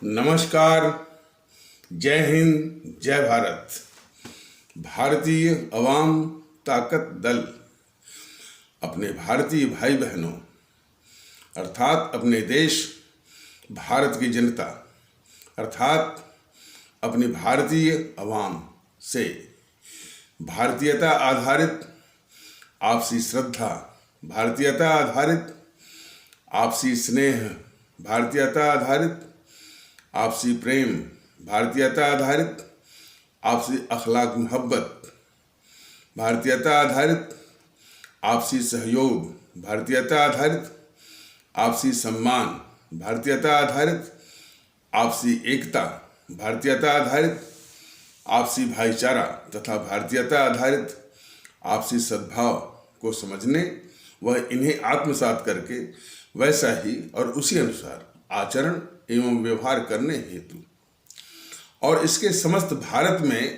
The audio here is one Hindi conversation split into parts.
नमस्कार। जय हिंद, जय भारत। भारतीय अवाम ताकत दल अपने भारतीय भाई बहनों अर्थात अपने देश भारत की जनता अर्थात अपनी भारतीय अवाम से भारतीयता आधारित आपसी श्रद्धा, भारतीयता आधारित आपसी स्नेह, भारतीयता आधारित आपसी प्रेम, भारतीयता आधारित आपसी अखलाक मोहब्बत, भारतीयता आधारित आपसी सहयोग, भारतीयता आधारित आपसी सम्मान, भारतीयता आधारित आपसी एकता, भारतीयता आधारित आपसी भाईचारा तथा भारतीयता आधारित आपसी सद्भाव को समझने व इन्हें आत्मसात करके वैसा ही और उसी अनुसार आचरण एवं व्यवहार करने हेतु और इसके समस्त भारत में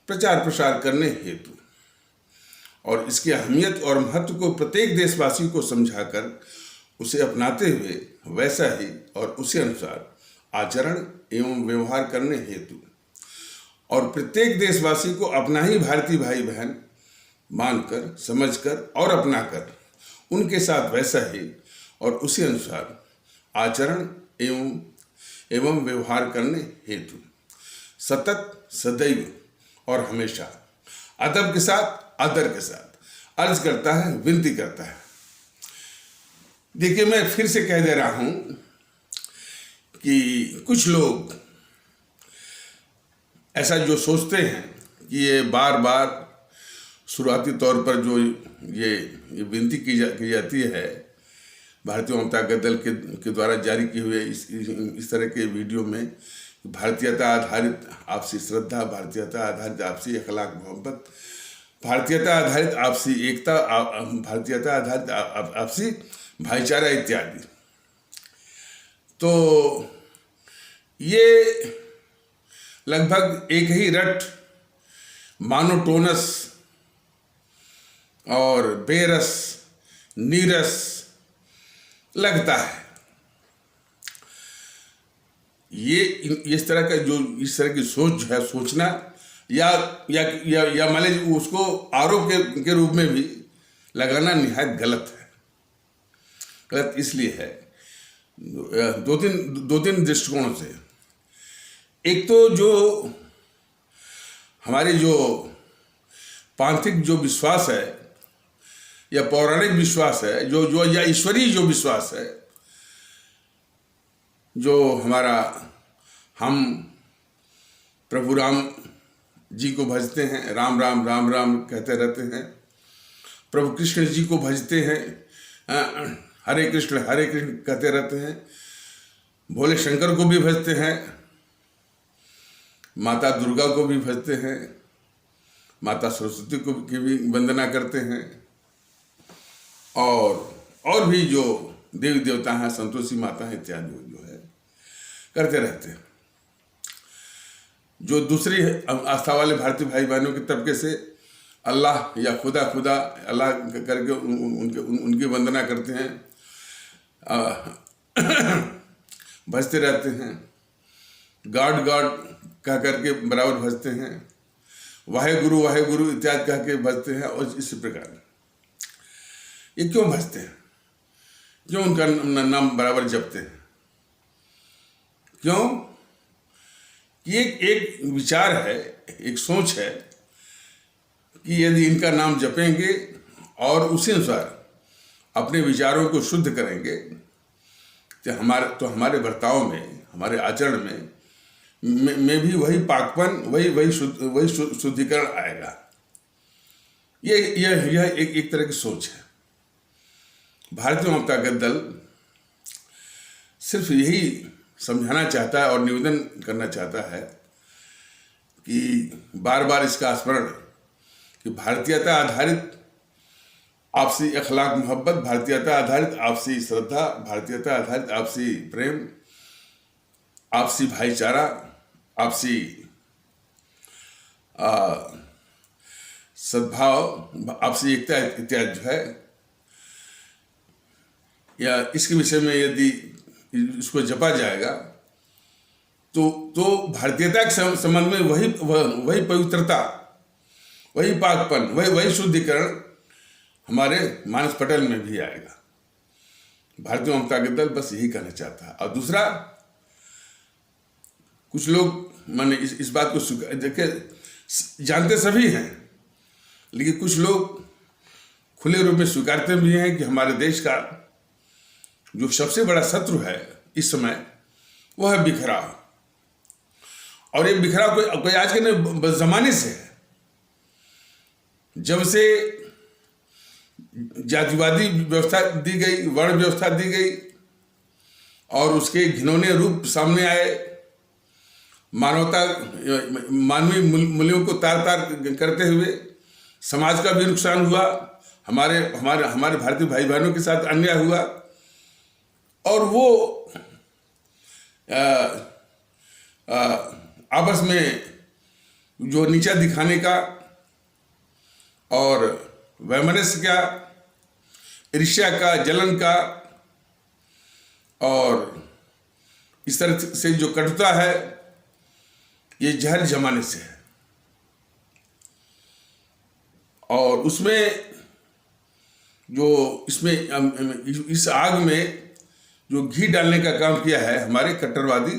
प्रचार प्रसार करने हेतु और इसकी अहमियत और महत्व को प्रत्येक देशवासी को समझाकर उसे अपनाते हुए वैसा ही और उसी अनुसार आचरण एवं व्यवहार करने हेतु और प्रत्येक देशवासी को अपना ही भारतीय भाई बहन मानकर, समझकर और अपनाकर उनके साथ वैसा ही और उसी अनुसार आचरण एवं व्यवहार करने हेतु सतत, सदैव और हमेशा अदब के साथ, आदर के साथ अर्ज करता है, विनती करता है। देखिए, मैं फिर से कह दे रहा हूं कि कुछ लोग ऐसा जो सोचते हैं कि ये बार बार शुरुआती तौर पर जो ये विनती की जाती है भारतीय जनता दल के द्वारा जारी किए हुए इस तरह के वीडियो में भारतीयता आधारित आपसी श्रद्धा, भारतीयता आधारित आपसी अखलाक मोहब्बत, भारतीयता आधारित आपसी एकता, भारतीयता आधारित आपसी भाईचारा इत्यादि, तो ये लगभग एक ही रट, मोनोटोनस और बेरस, नीरस लगता है। ये इस तरह का जो इस तरह की सोच जो है, सोचना या मान लीजिए उसको आरोप के रूप में भी लगाना निहायत गलत है। गलत इसलिए है दो तीन दृष्टिकोणों से। एक तो जो हमारी जो पांथिक जो विश्वास है या पौराणिक विश्वास है, जो या ईश्वरीय जो विश्वास है, जो हमारा हम प्रभु राम जी को भजते हैं, राम राम राम राम कहते रहते हैं, प्रभु कृष्ण जी को भजते हैं, हरे कृष्ण कहते रहते हैं, भोले शंकर को भी भजते हैं, माता दुर्गा को भी भजते हैं, माता सरस्वती को की भी वंदना करते हैं और भी जो देवी देवता हैं, संतोषी माता हैं इत्यादि जो है करते रहते हैं। जो दूसरी आस्था वाले भारतीय भाई बहनों के तबके से अल्लाह या खुदा अल्लाह करके उनकी वंदना करते हैं, भजते रहते हैं, गॉड कह करके बराबर भजते हैं, वाहे गुरु इत्यादि कह के भजते हैं। और इसी प्रकार ये क्यों भजते हैं, क्यों उनका नाम बराबर जपते हैं? क्यों कि एक विचार है, एक सोच है कि यदि इनका नाम जपेंगे और उसी अनुसार अपने विचारों को शुद्ध करेंगे तो हमारे बर्ताव में, हमारे आचरण में भी वही पाकपन, वही शुद्धिकरण आएगा। यह एक तरह की सोच है। भारतीय जनता दल सिर्फ यही समझाना चाहता है और निवेदन करना चाहता है कि बार बार इसका स्मरण कि भारतीयता आधारित आपसी अखलाक मोहब्बत, भारतीयता आधारित आपसी श्रद्धा, भारतीयता आधारित आपसी प्रेम, आपसी भाईचारा, आपसी सद्भाव, आपसी एकता इत्यादि जो है, या इसके विषय में यदि इसको जपा जाएगा तो भारतीयता के संबंध में वही पवित्रता, वही पाकपन, वही शुद्धिकरण हमारे मानस पटल में भी आएगा। भारतीय जनता पार्टी दल बस यही कहना चाहता है। और दूसरा, कुछ लोग माने इस बात को देखे जानते सभी हैं, लेकिन कुछ लोग खुले रूप में स्वीकारते भी हैं कि हमारे देश का जो सबसे बड़ा शत्रु है इस समय वो है बिखराव। और ये बिखराव कोई आज के नहीं, जमाने से है। जब से जातिवादी व्यवस्था दी गई, वर्ण व्यवस्था दी गई और उसके घिनौने रूप सामने आए, मानवीय मूल्यों को तार तार करते हुए समाज का भी नुकसान हुआ, हमारे भारतीय भाई बहनों के साथ अन्याय हुआ। और वो आपस में जो नीचा दिखाने का और वैमनस्य का, ईर्ष्या का, जलन का और इस तरह से जो कटुता है, ये जहर जमाने से है। और उसमें जो इस आग में जो घी डालने का काम किया है हमारे कट्टरवादी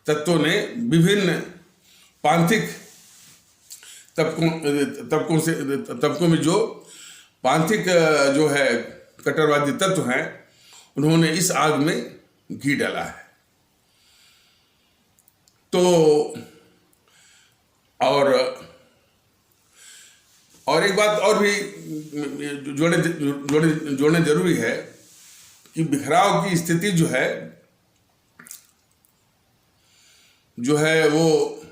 तत्वों ने, विभिन्न पांथिक तबकों में जो पांथिक जो है कट्टरवादी तत्व हैं, उन्होंने इस आग में घी डाला है। तो और एक बात और भी जोड़ने जरूरी है कि बिखराव की स्थिति जो है वो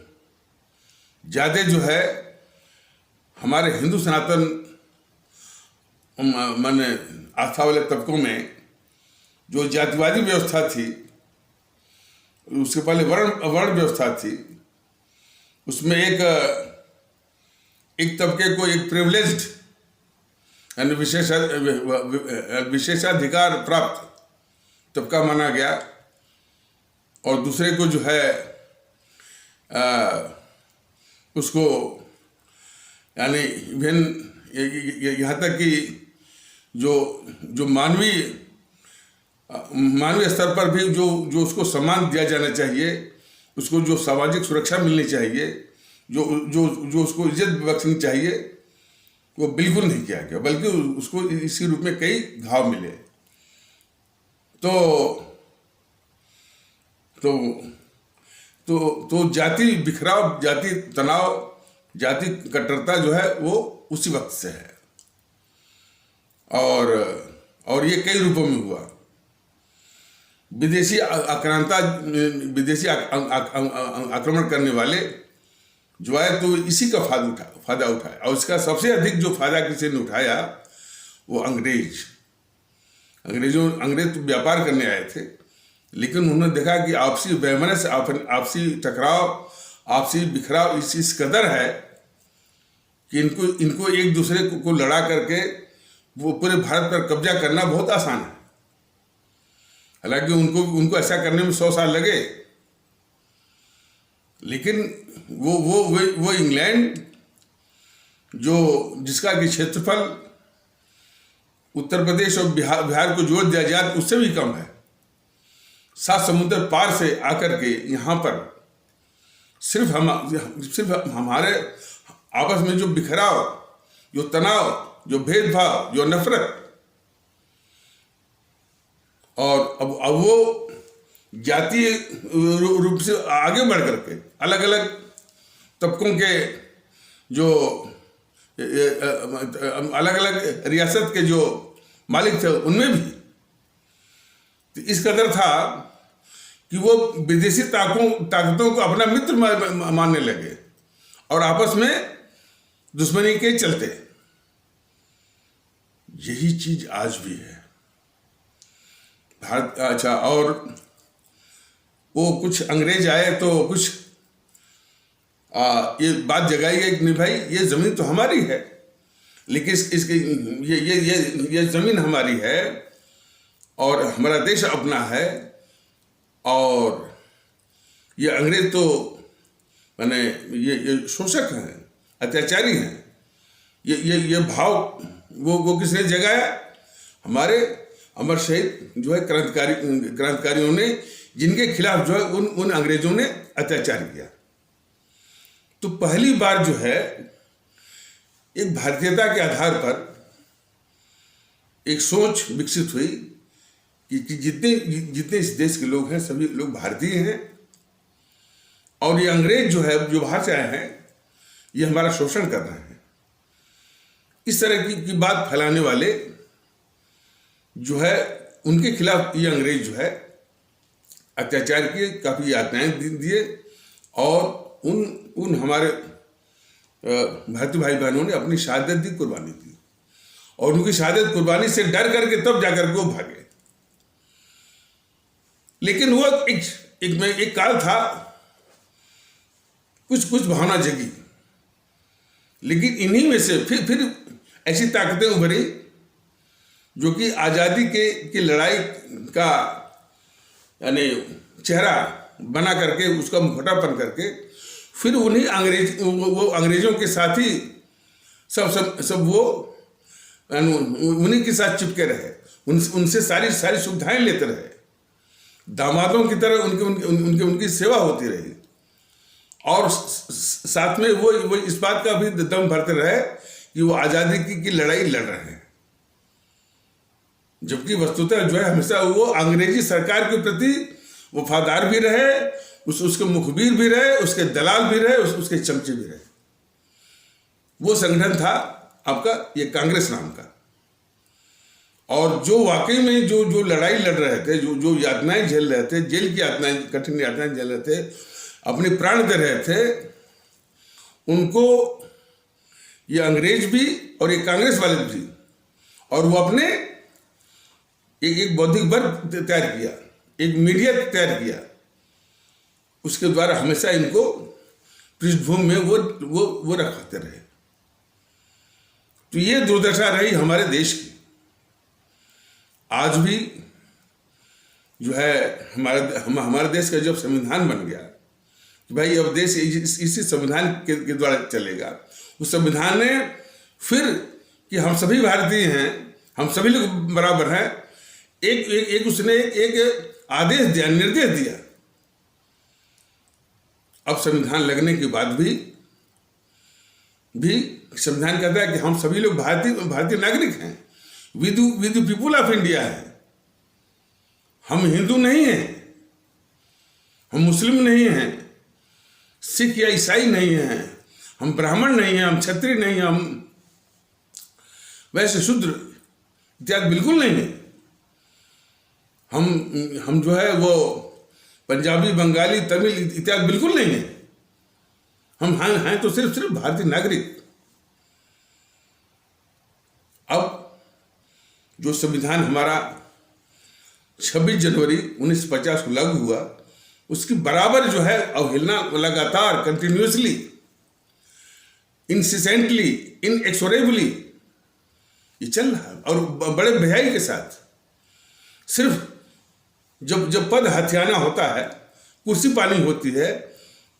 ज्यादा जो है हमारे हिंदू सनातन माने आस्था वाले तबकों में जो जातिवादी व्यवस्था थी, उसके पहले वर्ण व्यवस्था थी, उसमें एक तबके को एक प्रिविलेज्ड यानी विशेषाधिकार प्राप्त तबका माना गया और दूसरे को जो है उसको यानी यहाँ तक कि जो मानवीय स्तर पर भी जो उसको सम्मान दिया जाना चाहिए, उसको जो सामाजिक सुरक्षा मिलनी चाहिए, जो उसको इज्जत बख्शनी चाहिए, वो बिल्कुल नहीं किया गया, बल्कि उसको इसी रूप में कई घाव मिले। तो जाति बिखराव, जाति तनाव, जाति कट्टरता जो है वो उसी वक्त से है और ये कई रूपों में हुआ। विदेशी आक्रमण करने वाले जो है तो इसी का फायदा उठाया और इसका सबसे अधिक जो फायदा किसी ने उठाया वो अंग्रेज तो व्यापार करने आए थे, लेकिन उन्होंने देखा कि आपसी वैमनस्य, आपसी टकराव, आपसी बिखराव इस कदर है कि इनको एक दूसरे को लड़ा करके वो पूरे भारत पर कब्जा करना बहुत आसान है। हालांकि उनको ऐसा करने में 100 साल लगे, लेकिन वो इंग्लैंड जिसका कि क्षेत्रफल उत्तर प्रदेश और बिहार को जोड़ दिया जाए तो उससे भी कम है, 7 समुद्र पार से आकर के यहाँ पर सिर्फ हमारे आपस में जो बिखराव, जो तनाव, जो भेदभाव, जो नफरत और अब वो जातीय रूप से आगे बढ़ करके अलग अलग तबकों के जो अलग अलग रियासत के जो मालिक थे उनमें भी तो इस कदर था कि वो विदेशी ताकतों को अपना मित्र मानने लगे और आपस में दुश्मनी के चलते। यही चीज आज भी है भारत। अच्छा, और वो कुछ अंग्रेज आए तो कुछ ये बात जगाई गई कि नहीं भाई, ये जमीन तो हमारी है, लेकिन इसकी ये जमीन हमारी है और हमारा देश अपना है और ये अंग्रेज तो माने ये शोषक हैं, अत्याचारी हैं। ये भाव वो किसने जगाया? हमारे अमर शहीद जो है क्रांतिकारियों ने, जिनके खिलाफ जो है उन अंग्रेजों ने अत्याचार किया। तो पहली बार जो है एक भारतीयता के आधार पर एक सोच विकसित हुई कि जितने इस देश के लोग हैं सभी लोग भारतीय हैं, और ये अंग्रेज जो है जो बाहर से आए हैं ये हमारा शोषण कर रहे हैं। इस तरह की बात फैलाने वाले जो है उनके खिलाफ ये अंग्रेज जो है अत्याचार किए, काफ़ी यातनाएं दिए, और उन हमारे भारतीय भाई बहनों ने अपनी शहादत दी, कुर्बानी दी, और उनकी शहादत कुर्बानी से डर करके तब जाकर के वो भागे। लेकिन वो एक काल था, कुछ भावना जगी, लेकिन इन्हीं में से फिर ऐसी ताकतें उभरी जो कि आज़ादी की लड़ाई का यानी चेहरा बना करके, उसका मुखौटापन करके, फिर उन्हीं अंग्रेजों के साथ ही सब वो उन्हीं के साथ चिपके रहे, उनसे सारी सुविधाएं लेते रहे, दामादों की तरह उनकी सेवा होती रही, और साथ में वो इस बात का भी दम भरते रहे कि वो आज़ादी की लड़ाई लड़ रहे हैं, जबकि वस्तुतः जो है हमेशा वो अंग्रेजी सरकार के प्रति वफादार भी रहे, उसके मुखबिर भी रहे, उसके दलाल भी रहे, उसके चमचे भी रहे। वो संगठन था आपका ये कांग्रेस नाम का, और जो वाकई में जो लड़ाई लड़ रहे थे, जो यातनाएं झेल रहे थे, जेल की यातनाएं, कठिन यातनाएं झेल रहे थे, अपने प्राण दे रहे थे, उनको ये अंग्रेज भी और ये कांग्रेस वाले भी, और वो अपने एक बौद्धिक वर्ग तैयार किया, एक मीडिया तैयार किया, उसके द्वारा हमेशा इनको पृष्ठभूमि में वो रखाते रहे। तो ये दुर्दशा रही हमारे देश की। आज भी जो है हमारे देश का जब संविधान बन गया कि भाई अब देश इसी संविधान के द्वारा चलेगा, उस संविधान ने फिर कि हम सभी भारतीय हैं, हम सभी लोग बराबर हैं, उसने एक आदेश दिया, निर्देश दिया। अब संविधान लगने के बाद भी संविधान कहता है कि हम सभी लोग भारतीय नागरिक हैं, with the people of India है। हम हिंदू नहीं हैं, हम मुस्लिम नहीं हैं, सिख या ईसाई नहीं हैं, हम ब्राह्मण नहीं हैं, हम क्षत्रिय नहीं हैं, हम वैसे शूद्र इत्यादि बिल्कुल नहीं है। हम जो है वो पंजाबी, बंगाली, तमिल इत्यादि बिल्कुल नहीं है। हम हैं तो सिर्फ भारतीय नागरिक। अब जो संविधान हमारा 26 जनवरी 1950 को लागू हुआ, उसकी बराबर जो है अवहेलना लगातार, कंटिन्यूसली, इंसिसेंटली, इनएक्सोरेबली ये चल रहा है, और बड़े बेहाई के साथ। सिर्फ जब पद हथियाना होता है, कुर्सी पानी होती है,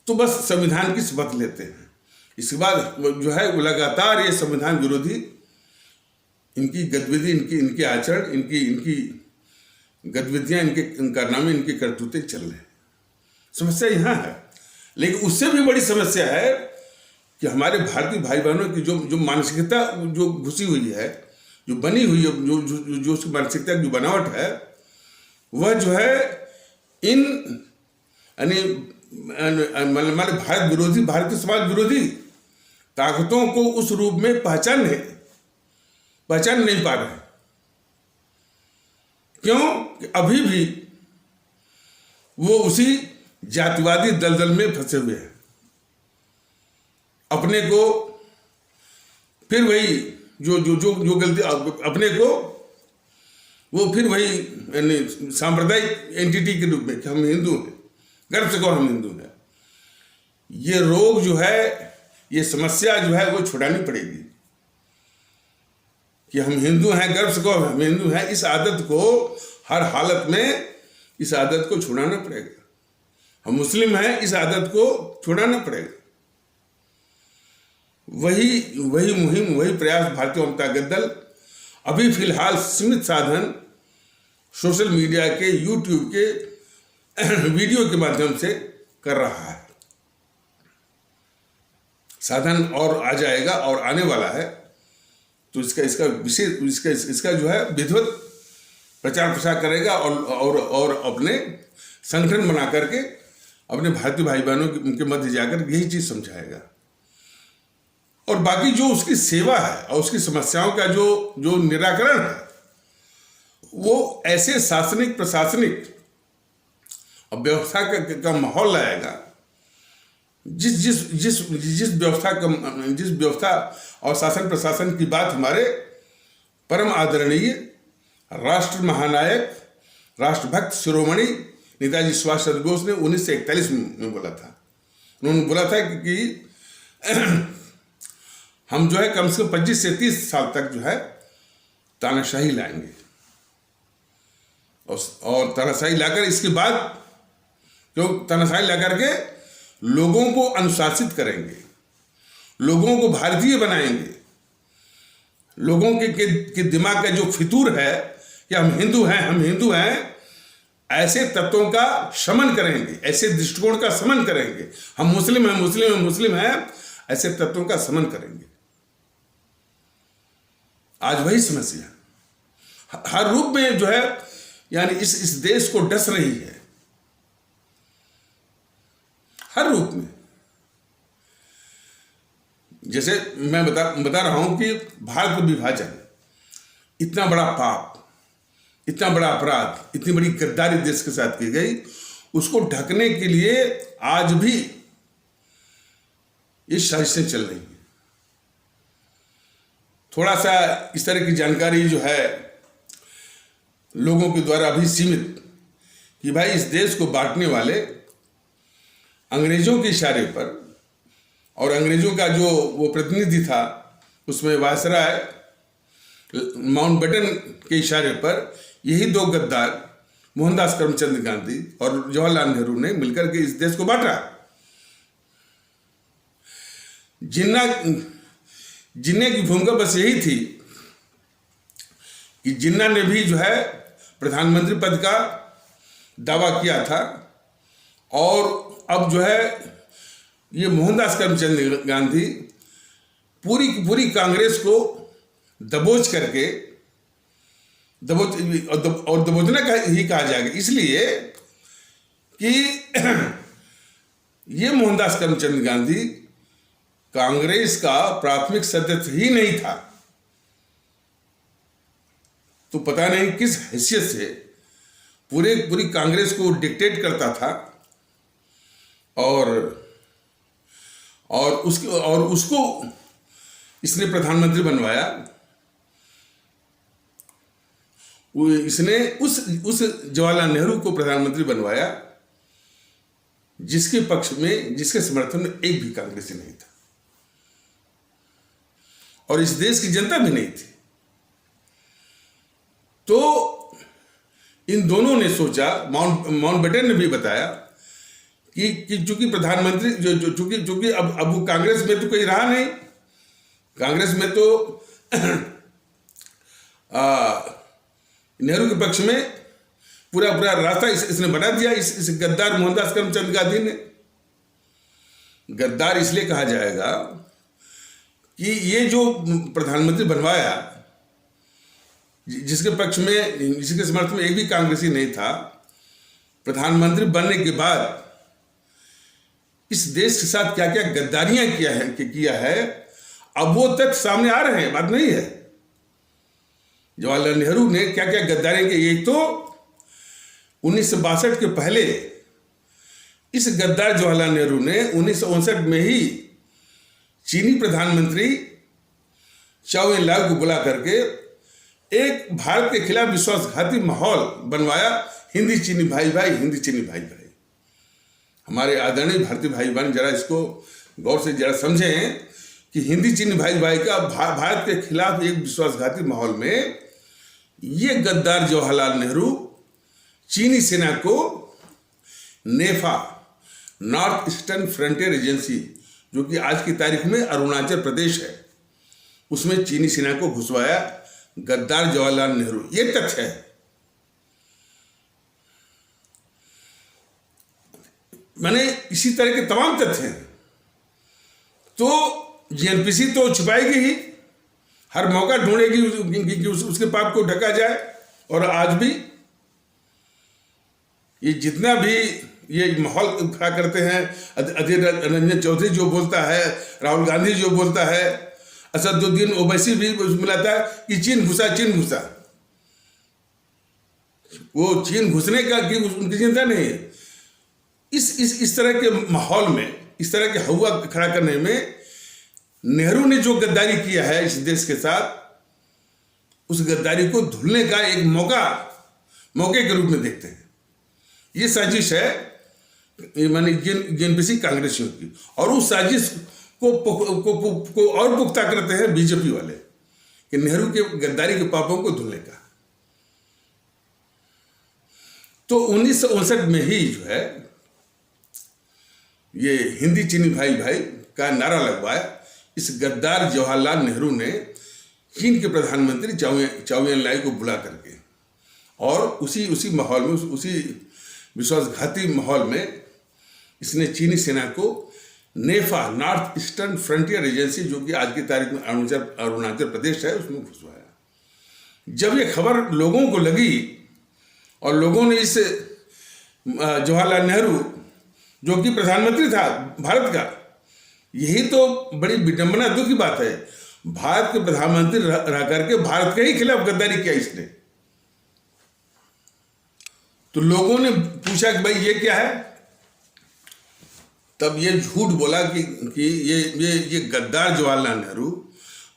तो बस संविधान की शपथ लेते हैं। इसके बाद जो है वो लगातार ये संविधान विरोधी इनकी गतिविधि, इनके आचरण, इनकी गतिविधियां, इनके कारनामे, इनके करतूते चल रहे हैं। समस्या यहाँ है। लेकिन उससे भी बड़ी समस्या है कि हमारे भारतीय भाई बहनों की जो मानसिकता जो घुसी हुई है, जो बनी हुई है, जो उसकी मानसिकता की जो बनावट है, वह जो है इन हमारे भारत विरोधी, भारतीय समाज विरोधी ताकतों को उस रूप में पहचान नहीं पा रहे। क्यों? कि अभी भी वो उसी जातिवादी दलदल में फंसे हुए हैं। अपने को फिर वही जो गलती, अपने को वो फिर वही सांप्रदायिक एंटिटी के रूप में कि हम हिंदू हैं, गर्व से कहो हम हिंदू हैं। ये रोग जो है, ये समस्या जो है वो छुड़ानी पड़ेगी कि हम हिंदू हैं, गर्व से कहो हम हिंदू हैं। इस आदत को हर हालत में, इस आदत को छुड़ाना पड़ेगा। हम मुस्लिम हैं, इस आदत को छुड़ाना पड़ेगा। वही मुहिम, वही प्रयास भारतीय वाम ताकत दल अभी फिलहाल सीमित साधन सोशल मीडिया के, यूट्यूब के वीडियो के माध्यम से कर रहा है। साधन और आ जाएगा और आने वाला है, तो इसका विशेष इसका जो है विधिवत प्रचार प्रसार करेगा और अपने संगठन बना करके अपने भारतीय भाई बहनों के मध्य जाकर यही चीज समझाएगा। और बाकी जो उसकी सेवा है और उसकी समस्याओं का जो निराकरण है, वो ऐसे शासनिक प्रशासनिक और व्यवस्था का माहौल लाएगा जिस व्यवस्था और शासन प्रशासन की बात हमारे परम आदरणीय राष्ट्र महानायक, राष्ट्रभक्त शिरोमणि नेताजी सुभाष चंद्र बोस ने 1941 में बोला था। उन्होंने बोला था कि हम जो है कम से कम 25 से 30 साल तक जो है तानाशाही लाएंगे, और तानाशाही लाकर इसके बाद जो तानाशाही ला करके लोगों को अनुशासित करेंगे, लोगों को भारतीय बनाएंगे, लोगों के दिमाग का जो फितूर है कि हम हिंदू हैं, ऐसे तत्वों का शमन करेंगे, ऐसे दृष्टिकोण का शमन करेंगे। हम मुस्लिम हैं, ऐसे तत्वों का शमन करेंगे। आज वही समस्या हर रूप में जो है यानी इस देश को डस रही है, हर रूप में। जैसे मैं बता रहा हूं कि भारत विभाजन इतना बड़ा पाप, इतना बड़ा अपराध, इतनी बड़ी गद्दारी देश के साथ की गई, उसको ढकने के लिए आज भी ये साजिशें चल रही हैं। थोड़ा सा इस तरह की जानकारी जो है लोगों के द्वारा अभी सीमित, कि भाई इस देश को बांटने वाले अंग्रेजों के इशारे पर, और अंग्रेजों का जो वो प्रतिनिधि था उसमें वायसराय माउंटबेटन के इशारे पर यही दो गद्दार मोहनदास करमचंद गांधी और जवाहरलाल नेहरू ने मिलकर के इस देश को बांटा। जिन्ना की भूमिका बस यही थी कि जिन्ना ने भी जो है प्रधानमंत्री पद का दावा किया था, और अब जो है ये मोहनदास करमचंद गांधी पूरी कांग्रेस को दबोच करके दबोचने का ही कहा जाएगा, इसलिए कि ये मोहनदास करमचंद गांधी कांग्रेस का प्राथमिक सदस्य ही नहीं था, तो पता नहीं किस हैसियत से पूरी कांग्रेस को डिक्टेट करता था, और उसको इसने प्रधानमंत्री बनवाया। इसने उस जवाहरलाल नेहरू को प्रधानमंत्री बनवाया जिसके पक्ष में, जिसके समर्थन में एक भी कांग्रेसी नहीं था, और इस देश की जनता भी नहीं थी। तो इन दोनों ने सोचा, माउंटबेटन ने भी बताया कि चूंकि प्रधानमंत्री चूंकि अब वो कांग्रेस में तो कोई रहा नहीं, कांग्रेस में तो नेहरू के पक्ष में पूरा रास्ता इसने बना दिया, इस गद्दार मोहनदास करमचंद गांधी ने। गद्दार इसलिए कहा जाएगा कि ये जो प्रधानमंत्री बनवाया, जिसके पक्ष में, जिसके समर्थन में एक भी कांग्रेसी नहीं था, प्रधानमंत्री बनने के बाद इस देश के साथ क्या क्या गद्दारियां किया है, अब वो तथ्य सामने आ रहे हैं, बात नहीं है। जवाहरलाल नेहरू ने क्या क्या गद्दारियां की, एक तो 1962 के पहले इस गद्दार जवाहरलाल नेहरू ने 1959 में ही चीनी प्रधानमंत्री चाओ एन लाओ को बुला करके एक भारत के खिलाफ विश्वासघाती माहौल बनवाया। हिंदी चीनी भाई भाई, हमारे आदरणीय भारतीय भाई बहन जरा इसको गौर से जरा समझें कि हिंदी चीनी भाई का भारत के खिलाफ एक विश्वासघाती माहौल में ये गद्दार जवाहरलाल नेहरू चीनी सेना को नेफा नॉर्थ ईस्टर्न फ्रंटियर एजेंसी, जो कि आज की तारीख में अरुणाचल प्रदेश है, उसमें चीनी सेना को घुसवाया गद्दार जवाहरलाल नेहरू। ये तथ्य है। मैंने इसी तरह के तमाम तथ्य हैं। तो जीएनपीसी तो छिपाएगी ही, हर मौका ढूंढेगी कि उसके पाप को ढका जाए। और आज भी ये जितना भी ये माहौल खड़ा करते हैं, अधीर रंजन चौधरी जो बोलता है, राहुल गांधी जो बोलता है, असदुद्दीन ओवैसी भी मिलाता है कि चीन घुसा, चीन घुसा। वो चीन घुसने का कि उनकी चिंता नहीं है। इस तरह के माहौल में, इस तरह के हवा खड़ा करने में नेहरू ने जो गद्दारी किया है इस देश के साथ, उस गद्दारी को धुलने का एक मौके के रूप में देखते हैं। ये साजिश है माने जेएनपीसी कांग्रेसियों की, और उस साजिश को और पुख्ता करते हैं बीजेपी वाले कि नेहरू के गद्दारी के पापों को धुलने का। तो 1959 में ही जो है ये हिंदी चीनी भाई भाई का नारा लगवाया इस गद्दार जवाहरलाल नेहरू ने चीन के प्रधानमंत्री चाउ एन लाई को बुला करके, और उसी माहौल में, उसी विश्वासघाती माहौल में इसने चीनी सेना को नेफा, नॉर्थ ईस्टर्न फ्रंटियर एजेंसी, जो कि आज की तारीख में अरुणाचल प्रदेश है, उसमें घुसवाया। जब ये खबर लोगों को लगी और लोगों ने इस जवाहरलाल नेहरू, जो कि प्रधानमंत्री था भारत का, यही तो बड़ी विडंबना, दुख की बात है, भारत के प्रधानमंत्री रह करके भारत के ही खिलाफ गद्दारी किया इसने। तो लोगों ने पूछा कि भाई ये क्या है? तब ये झूठ बोला कि ये गद्दार जवाहरलाल नेहरू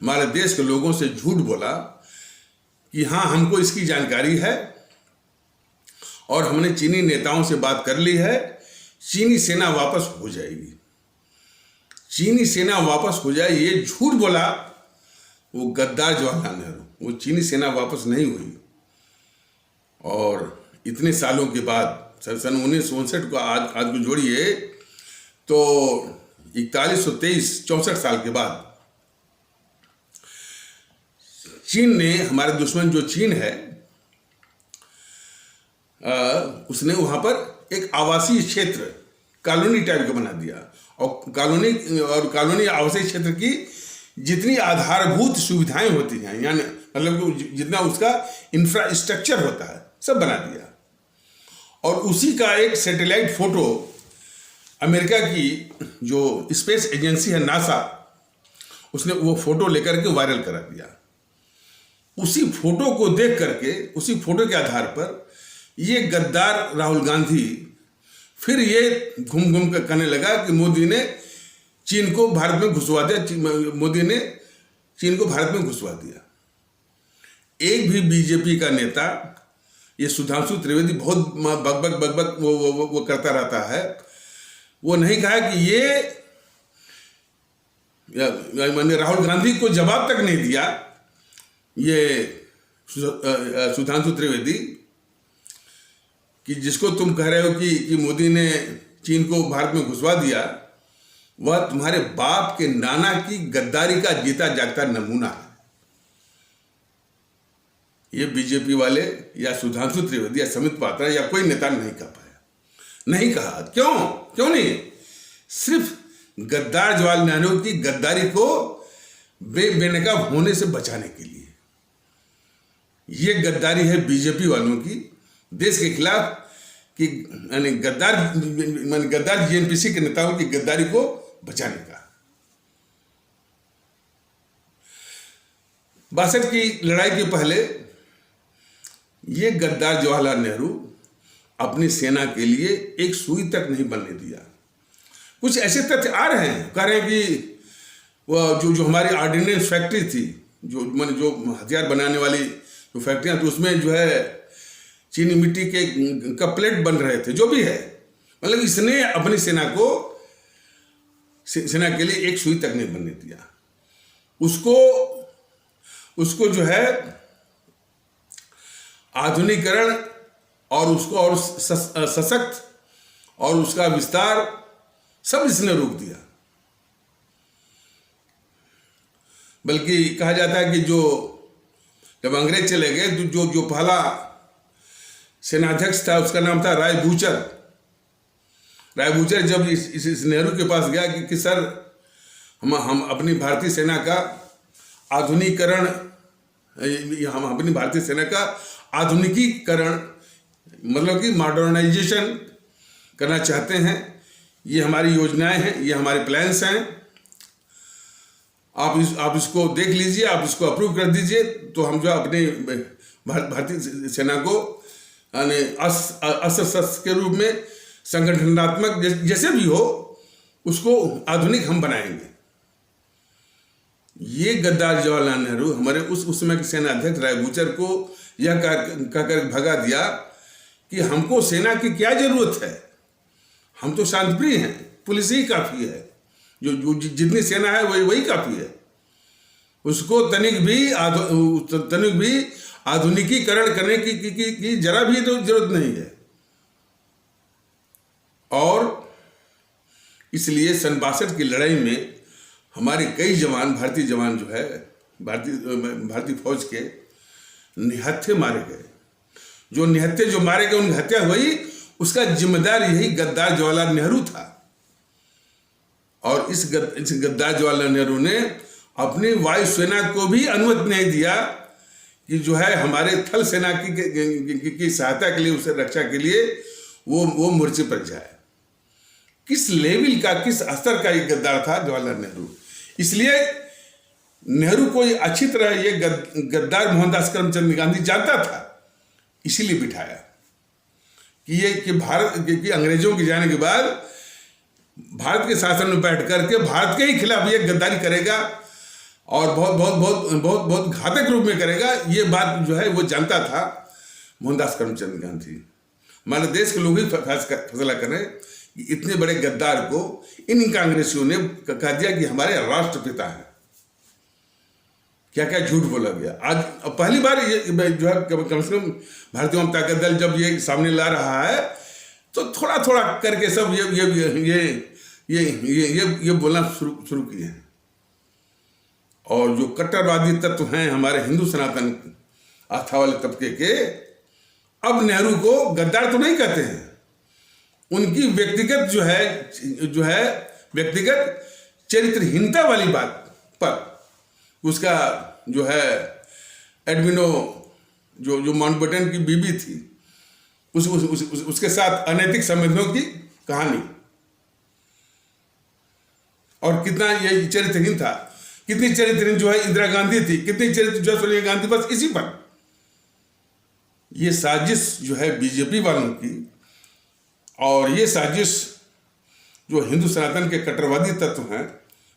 हमारे देश के लोगों से झूठ बोला कि हाँ, हमको इसकी जानकारी है और हमने चीनी नेताओं से बात कर ली है, चीनी सेना वापस हो जाएगी, चीनी सेना वापस हो जाए। ये झूठ बोला वो गद्दार जवाहरलाल नेहरू। वो चीनी सेना वापस नहीं हुई, और इतने सालों के बाद सन 1959 को आज को जोड़िए तो 64 साल के बाद चीन ने, हमारे दुश्मन जो चीन है, उसने वहां पर एक आवासीय क्षेत्र, कॉलोनी टाइप का बना दिया। और कॉलोनी आवासीय क्षेत्र की जितनी आधारभूत सुविधाएं होती हैं, यानी मतलब जितना उसका इंफ्रास्ट्रक्चर होता है, सब बना दिया। और उसी का एक सैटेलाइट फोटो अमेरिका की जो स्पेस एजेंसी है नासा, उसने वो फोटो लेकर के वायरल करा दिया। उसी फोटो को देख करके, उसी फोटो के आधार पर ये गद्दार राहुल गांधी फिर ये घूम कर कहने लगा कि मोदी ने चीन को भारत में घुसवा दिया, मोदी ने चीन को भारत में घुसवा दिया। एक भी बीजेपी का नेता, ये सुधांशु त्रिवेदी बहुत बकबक वो करता रहता है, वो नहीं कहा कि ये, मैंने राहुल गांधी को जवाब तक नहीं दिया ये सुधांशु त्रिवेदी कि जिसको तुम कह रहे हो कि मोदी ने चीन को भारत में घुसवा दिया, वह तुम्हारे बाप के नाना की गद्दारी का जीता जागता नमूना है। ये बीजेपी वाले या सुधांशु त्रिवेदी या समित पात्रा या कोई नेता नहीं कह पाया, नहीं कहा। क्यों नहीं? सिर्फ गद्दार जवाहरलाल नेहरू की गद्दारी को बेनकाब होने से बचाने के लिए। ये गद्दारी है बीजेपी वालों की देश के खिलाफ, कि यानी गद्दार जीएनपीसी के नेताओं की गद्दारी को बचाने का। 62 की लड़ाई के पहले ये गद्दार जवाहरलाल नेहरू अपनी सेना के लिए एक सुई तक नहीं बनने दिया। कुछ ऐसे तथ्य आ रहे हैं, कह रहे हैं कि वो जो हमारी ऑर्डिनेंस फैक्ट्री थी, जो हथियार बनाने वाली जो फैक्ट्रियां थी, उसमें जो है चीनी मिट्टी के कपलेट बन रहे थे, जो भी है, मतलब इसने अपनी सेना के लिए एक सुई तक नहीं बनने दिया। उसको जो है आधुनिकीकरण और उसको और सशक्त और उसका विस्तार सब इसने रोक दिया। बल्कि कहा जाता है कि जब अंग्रेज चले गए तो जो पहला सेनाध्यक्ष था उसका नाम था राय भूचर। राय भूचर जब इस नेहरू के पास गया कि सर हम अपनी भारतीय सेना का आधुनिकीकरण, हम अपनी भारतीय सेना का आधुनिकीकरण मतलब कि मॉडर्नाइजेशन करना चाहते हैं, ये हमारी योजनाएं हैं, ये हमारे प्लान्स हैं, आप इसको देख लीजिए, आप इसको अप्रूव कर दीजिए, तो हम जो अपने भारतीय सेना को अस्त्र शस्त्र के रूप में संगठनात्मक जैसे भी हो उसको आधुनिक हम बनाएंगे। ये गद्दार जवाहरलाल नेहरू हमारे उस समय के सेना अध्यक्ष राय भूचर को यह कहकर भगा दिया कि हमको सेना की क्या जरूरत है, हम तो शांतिप्रिय हैं, पुलिस ही काफी है, जो जितनी सेना है वही काफी है, उसको तनिक भी आधुनिकीकरण करने की जरा भी तो जरूरत नहीं है। और इसलिए सन 62 की लड़ाई में हमारे कई जवान, भारतीय जवान जो है भारतीय फौज के निहत्थे मारे गए। जो निहत्थे जो मारे गए, उनकी हत्या हुई, उसका जिम्मेदार यही गद्दार जवाहरलाल नेहरू था। और इस गद्दार जवाहरलाल नेहरू ने अपनी वायुसेना को भी अनुमति नहीं दिया कि जो है हमारे थल सेना की सहायता के लिए, उसे रक्षा के लिए वो मोर्चे पर जाए। किस लेवल का, किस स्तर का ये गद्दार था जवाहरलाल नेहरू। इसलिए नेहरू को अच्छी तरह ये गद्दार मोहनदास करमचंद गांधी जानता था, इसीलिए बिठाया कि अंग्रेजों के जाने के बाद भारत के शासन में बैठ करके भारत के ही खिलाफ ये गद्दारी करेगा और बहुत घातक रूप में करेगा। ये बात जो है वो जानता था मोहनदास करमचंद गांधी। हमारे देश के लोग ही फैसला करें कि इतने बड़े गद्दार को इन कांग्रेसियों ने कह दिया कि हमारे राष्ट्रपिता हैं। क्या क्या झूठ बोला गया। आज पहली बार ये जो है कम से कम भारतीय जनता दल जब ये सामने ला रहा है तो थोड़ा थोड़ा करके सब ये बोलना शुरू किए हैं। और जो कट्टरवादी तत्व हैं हमारे हिंदू सनातन आस्था वाले तबके के, अब नेहरू को गद्दार तो नहीं कहते हैं, उनकी व्यक्तिगत जो है व्यक्तिगत चरित्रहीनता वाली बात पर उसका जो है एडमिनो जो माउंटबेटन की बीबी थी उसके साथ अनैतिक संबंधों की कहानी, और कितना ये चरित्रहीन था, कितनी चरित्रहीन जो है इंदिरा गांधी थी, कितनी चरित्र जो है सोनिया गांधी, बस इसी पर ये साजिश जो है बीजेपी वालों की। और ये साजिश जो हिंदू सनातन के कट्टरवादी तत्व हैं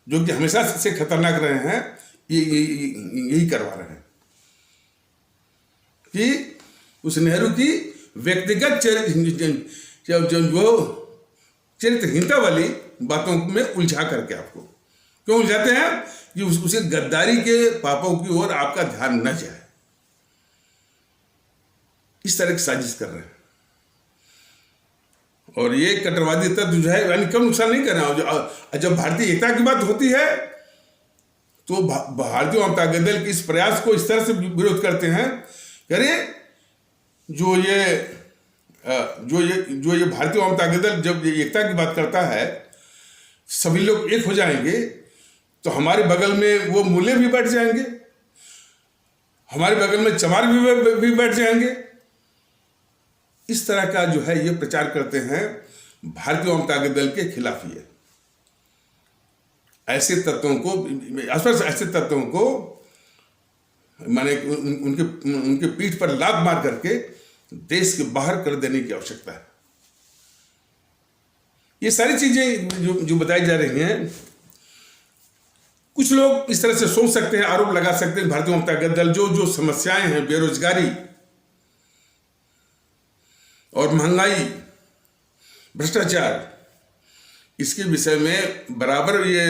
जो कि हमेशा से खतरनाक रहे हैं, यही करवा रहे हैं कि उस नेहरू की व्यक्तिगत चरित्रहीनता वाली बातों में उलझा करके, आपको क्यों उलझाते हैं कि उसे गद्दारी के पापों की ओर आपका ध्यान न जाए, इस तरह की साजिश कर रहे हैं। और ये कट्टरवादी तत्व जो है यानी कम नुकसान नहीं कर रहा है। जब भारतीय एकता की बात होती है तो भारतीय जनता दल के इस प्रयास को इस तरह से विरोध करते हैं, अरे जो ये भारतीय जनता दल जब ये एकता की बात करता है, सभी लोग एक हो जाएंगे तो हमारे बगल में वो मूल्य भी बैठ जाएंगे, हमारे बगल में चमार भी बैठ जाएंगे। इस तरह का जो है ये प्रचार करते हैं भारतीय जनता दल के खिलाफ। ये ऐसे तत्वों को माने उनके पीठ पर लात मार करके देश के बाहर कर देने की आवश्यकता है। ये सारी चीजें जो बताई जा रही हैं, कुछ लोग इस तरह से सोच सकते हैं, आरोप लगा सकते हैं भारतीय जनता दल जो समस्याएं हैं, बेरोजगारी और महंगाई, भ्रष्टाचार, इसके विषय में बराबर ये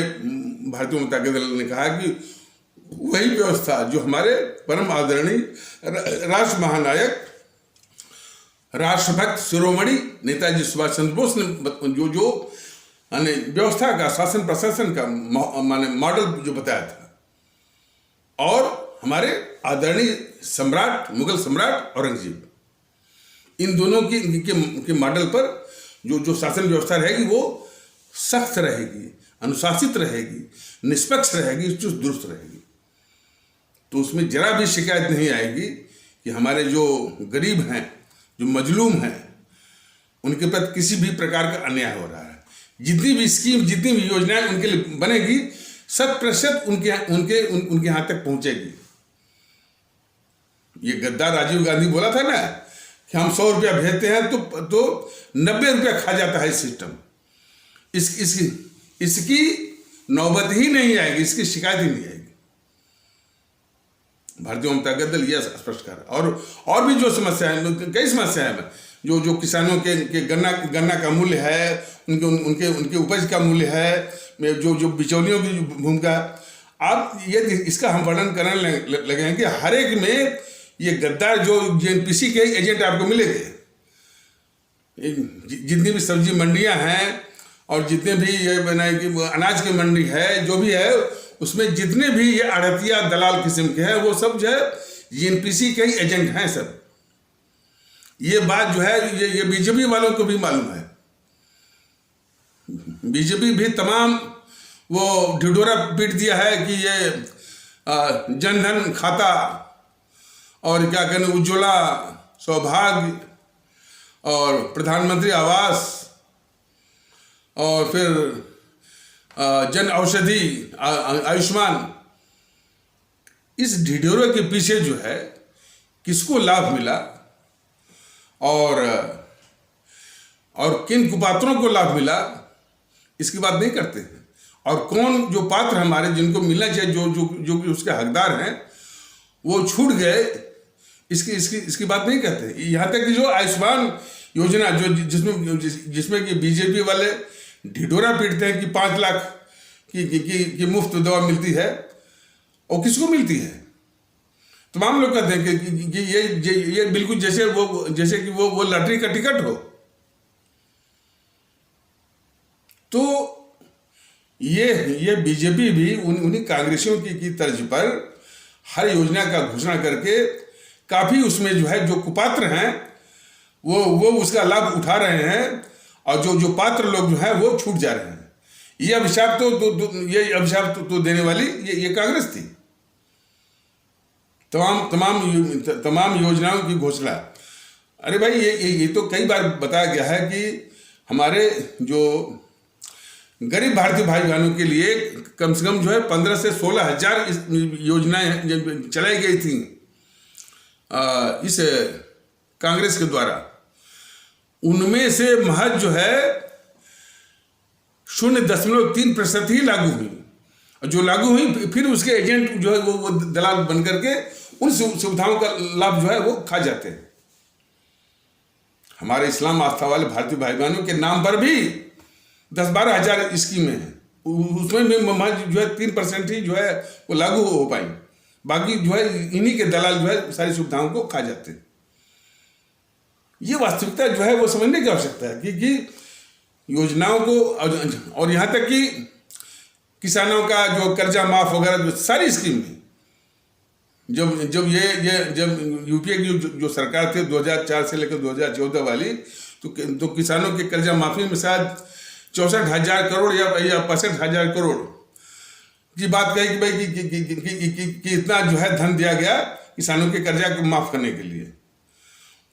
भारतीय जनता दल ने कहा कि वही व्यवस्था जो हमारे परम आदरणीय राष्ट्र महानायक, राष्ट्रभक्त शिरोमणि नेताजी सुभाष चंद्र बोस ने जो यानी व्यवस्था का, शासन प्रशासन का माने मॉडल जो बताया था। और हमारे आदरणीय सम्राट, मुगल सम्राट औरंगजेब, इन दोनों के मॉडल पर जो शासन व्यवस्था रहेगी वो सख्त रहेगी, अनुशासित रहेगी, निष्पक्ष रहेगी, चुस्त दुरुस्त रहेगी। तो उसमें जरा भी शिकायत नहीं आएगी कि हमारे जो गरीब हैं, जो मजलूम हैं, उनके प्रति किसी भी प्रकार का अन्याय हो रहा है। जितनी भी स्कीम, जितनी भी योजनाएं उनके लिए बनेगी, 100% उनके हाथ तक पहुंचेगी। ये गद्दार राजीव गांधी बोला था ना कि हम 100 रुपया भेजते हैं तो 90 रुपया खा जाता है सिस्टम। इसकी नौबत ही नहीं आएगी, इसकी शिकायत ही नहीं आएगी। भारतीय जनता दल यह स्पष्ट कर। और भी जो समस्याएं, कई समस्याएं हैं, जो किसानों के गन्ना का मूल्य है, उनके उपज का मूल्य है, जो बिचौलियों की भूमिका, आप ये इसका हम वर्णन करने लगे हैं कि हर एक में ये गद्दार जो जेएनपीसी के एजेंट आपको मिलेंगे। जितनी भी सब्जी मंडियां हैं और जितने भी ये बनाए कि अनाज की मंडी है, जो भी है, उसमें जितने भी ये आड़तिया दलाल किस्म के हैं, वो सब जो है जेएनपीसी के ही एजेंट हैं सब। ये बात जो है ये बीजेपी वालों को भी मालूम है। बीजेपी भी तमाम वो ढिढोरा पीट दिया है कि ये जनधन खाता और क्या कहने उज्ज्वला, सौभाग्य और प्रधानमंत्री आवास और फिर जन औषधि, आयुष्मान, इस ढिढोरे के पीछे जो है किसको लाभ मिला और किन कुपात्रों को लाभ मिला, इसकी बात नहीं करते हैं। और कौन जो पात्र हमारे जिनको मिलना चाहिए, जो कि उसके हकदार हैं, वो छूट गए, इसकी बात नहीं करते। यहाँ तक कि जो आयुष्मान योजना जिसमें कि बीजेपी वाले ढिढोरा पीटते हैं कि 5 लाख की मुफ्त दवा मिलती है, और किसको मिलती है? तमाम लोग कहते हैं कि ये बिल्कुल जैसे कि वो लॉटरी का टिकट हो। तो ये बीजेपी भी उन्हीं कांग्रेसियों की तर्ज पर हर योजना का घोषणा करके काफी उसमें जो है जो कुपात्र हैं वो उसका लाभ उठा रहे हैं, और जो पात्र लोग जो है वो छूट जा रहे हैं। ये अभिशाप तो देने वाली ये कांग्रेस थी। तमाम योजनाओं की घोषणा। अरे भाई, ये तो कई बार बताया गया है कि हमारे जो गरीब भारतीय भाई बहनों के लिए कम से कम जो है 15 से 16 हजार योजनाएं चलाई गई थी इस कांग्रेस के द्वारा। उनमें से महज जो है 0.3% ही लागू हुई, और जो लागू हुई फिर उसके एजेंट जो है वो दलाल बन करके उन सुविधाओं का लाभ जो है वो खा जाते हैं। हमारे इस्लाम आस्था वाले भारतीय भाई बहनों के नाम पर भी 10-12 हजार स्कीमें हैं, उसमें भी महज जो है 3% ही जो है वो लागू हो पाई। बाकी जो है इन्हीं के दलाल जो है सारी सुविधाओं को खा जाते हैं। ये वास्तविकता जो है वो समझने की आवश्यकता है कि योजनाओं को, और यहाँ तक कि किसानों का जो कर्जा माफ वगैरह सारी स्कीम में, जब यूपीए की जो सरकार थी 2004 से लेकर 2014 वाली, तो किसानों के कर्जा माफी में शायद 64,000 करोड़ या 65,000 करोड़ की बात कही कि भाई कि इतना जो है धन दिया गया किसानों के कर्जा को माफ करने के लिए।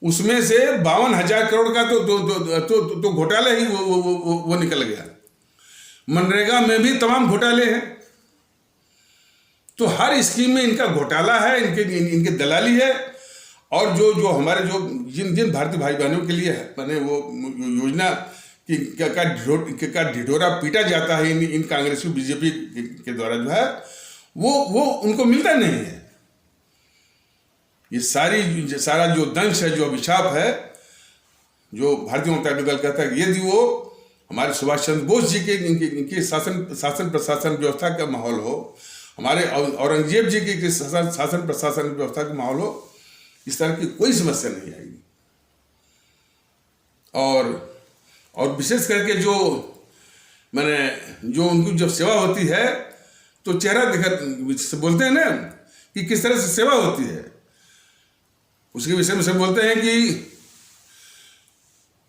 उसमें से 52,000 करोड़ का तो घोटाले ही वो निकल गया। मनरेगा में भी तमाम घोटाले हैं। तो हर स्कीम में इनका घोटाला है, इनके दलाली है। और जो हमारे जिन भारतीय भाई बहनों के लिए बने वो योजना का ढिढोरा पीटा जाता है इन कांग्रेसी बीजेपी के द्वारा, जो है वो उनको मिलता नहीं है। ये सारा जो दंश है, जो अभिशाप है, जो भारतीय जनता दल कहता है, यदि वो हमारे सुभाष चंद्र बोस जी के शासन प्रशासन व्यवस्था का माहौल हो, हमारे औरंगजेब जी की शासन प्रशासन व्यवस्था का माहौल हो, इस तरह की कोई समस्या नहीं आएगी। और विशेष करके जो मैंने जो उनकी जब सेवा होती है तो चेहरा दिखा बोलते हैं ना कि किस तरह से सेवा होती है, उसके विषय में सब बोलते हैं कि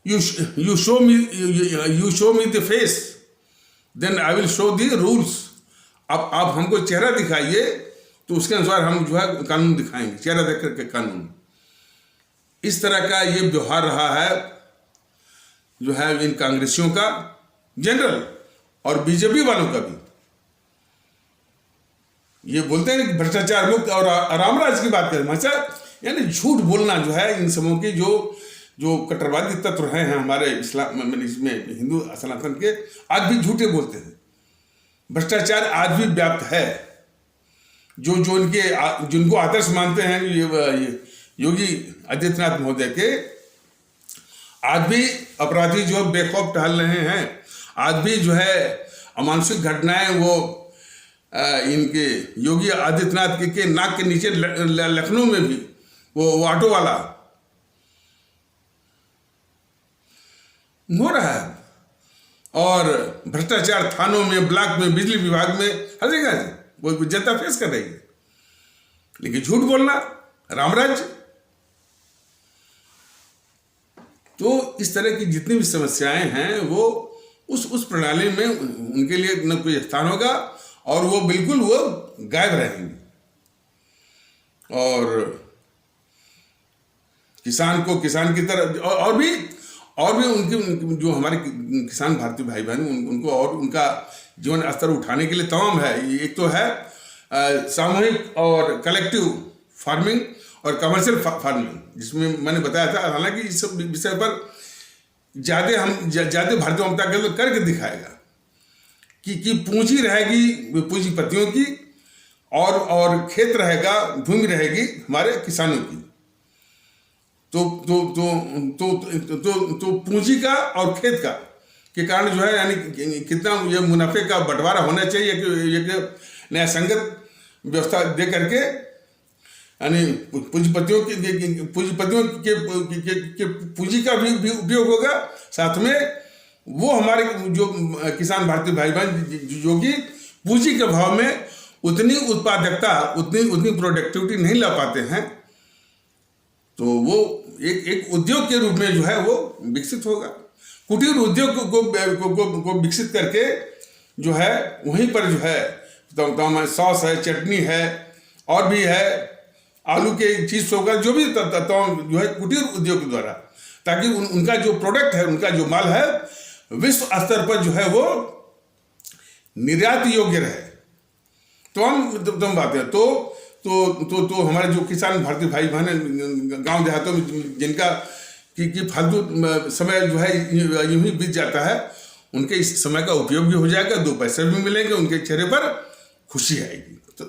you show me the face, then I will show the rules. अब आप हमको चेहरा दिखाइए तो उसके अनुसार हम जो है कानून दिखाएंगे, चेहरा देख करके कानून। इस तरह का ये व्यवहार रहा है जो है इन कांग्रेसियों का जनरल और बीजेपी वालों का भी। ये बोलते हैं कि भ्रष्टाचार मुक्त और रामराज की बात करें, मतलब यानी झूठ बोलना जो है इन सबों की जो कट्टरवादी तत्व हैं हमारे इस्लाम इसमें हिंदू सनातन के, आज भी झूठे बोलते हैं। भ्रष्टाचार आज भी व्याप्त है। जो इनके जिनको आदर्श मानते हैं ये योगी आदित्यनाथ महोदय के, आज भी अपराधी जो बेखौफ टहल रहे हैं। आज भी जो है अमानुषिक घटनाएं वो इनके योगी आदित्यनाथ के नाक के नीचे लखनऊ में भी वो ऑटो वाला हो रहा है, और भ्रष्टाचार थानों में, ब्लॉक में, बिजली विभाग में, हर जगह वो जनता फेस कर रही है। लेकिन झूठ बोलना रामराज्य। तो इस तरह की जितनी भी समस्याएं हैं वो उस प्रणाली में उनके लिए न कोई स्थान होगा और वो बिल्कुल वो गायब रहेंगे। और किसान को किसान की तरह और भी उनके जो हमारे किसान भारतीय भाई बहन उनको और उनका जीवन स्तर उठाने के लिए तमाम है। एक तो है सामूहिक और कलेक्टिव फार्मिंग और कमर्शियल फार्मिंग, जिसमें मैंने बताया था। हालांकि इस सब विषय पर ज़्यादा भारतीय जनता दल करके दिखाएगा कि पूंजी रहेगी पूंजीपतियों की और खेत रहेगा, भूमि रहेगी हमारे किसानों की। तो पूंजी का और खेत का के कारण जो है यानी कितना ये मुनाफे का बंटवारा होना चाहिए कि एक नया संगत व्यवस्था दे करके यानी पूंजीपतियों के पूंजी का भी उपयोग होगा, साथ में वो हमारे जो किसान भारतीय भाई बहन जो कि पूंजी के भाव में उतनी उत्पादकता उतनी प्रोडक्टिविटी नहीं ला पाते हैं, तो वो एक उद्योग के रूप में जो है वो विकसित होगा। कुटीर उद्योग को विकसित करके जो है वहीं पर जो है तो सॉस है, चटनी है और भी है, आलू के चीज होगा, जो भी जो है कुटीर उद्योग के द्वारा, ताकि उनका जो प्रोडक्ट है, उनका जो माल है विश्व स्तर पर जो है वो निर्यात योग्य रहे। तो हम बात है तो हमारे जो किसान भारतीय भाई बहन गांव देहातों में जिनका कि फालतू समय जो है यूं ही बीत जाता है, उनके इस समय का उपयोग भी हो जाएगा, दो पैसे भी मिलेंगे, उनके चेहरे पर खुशी आएगी।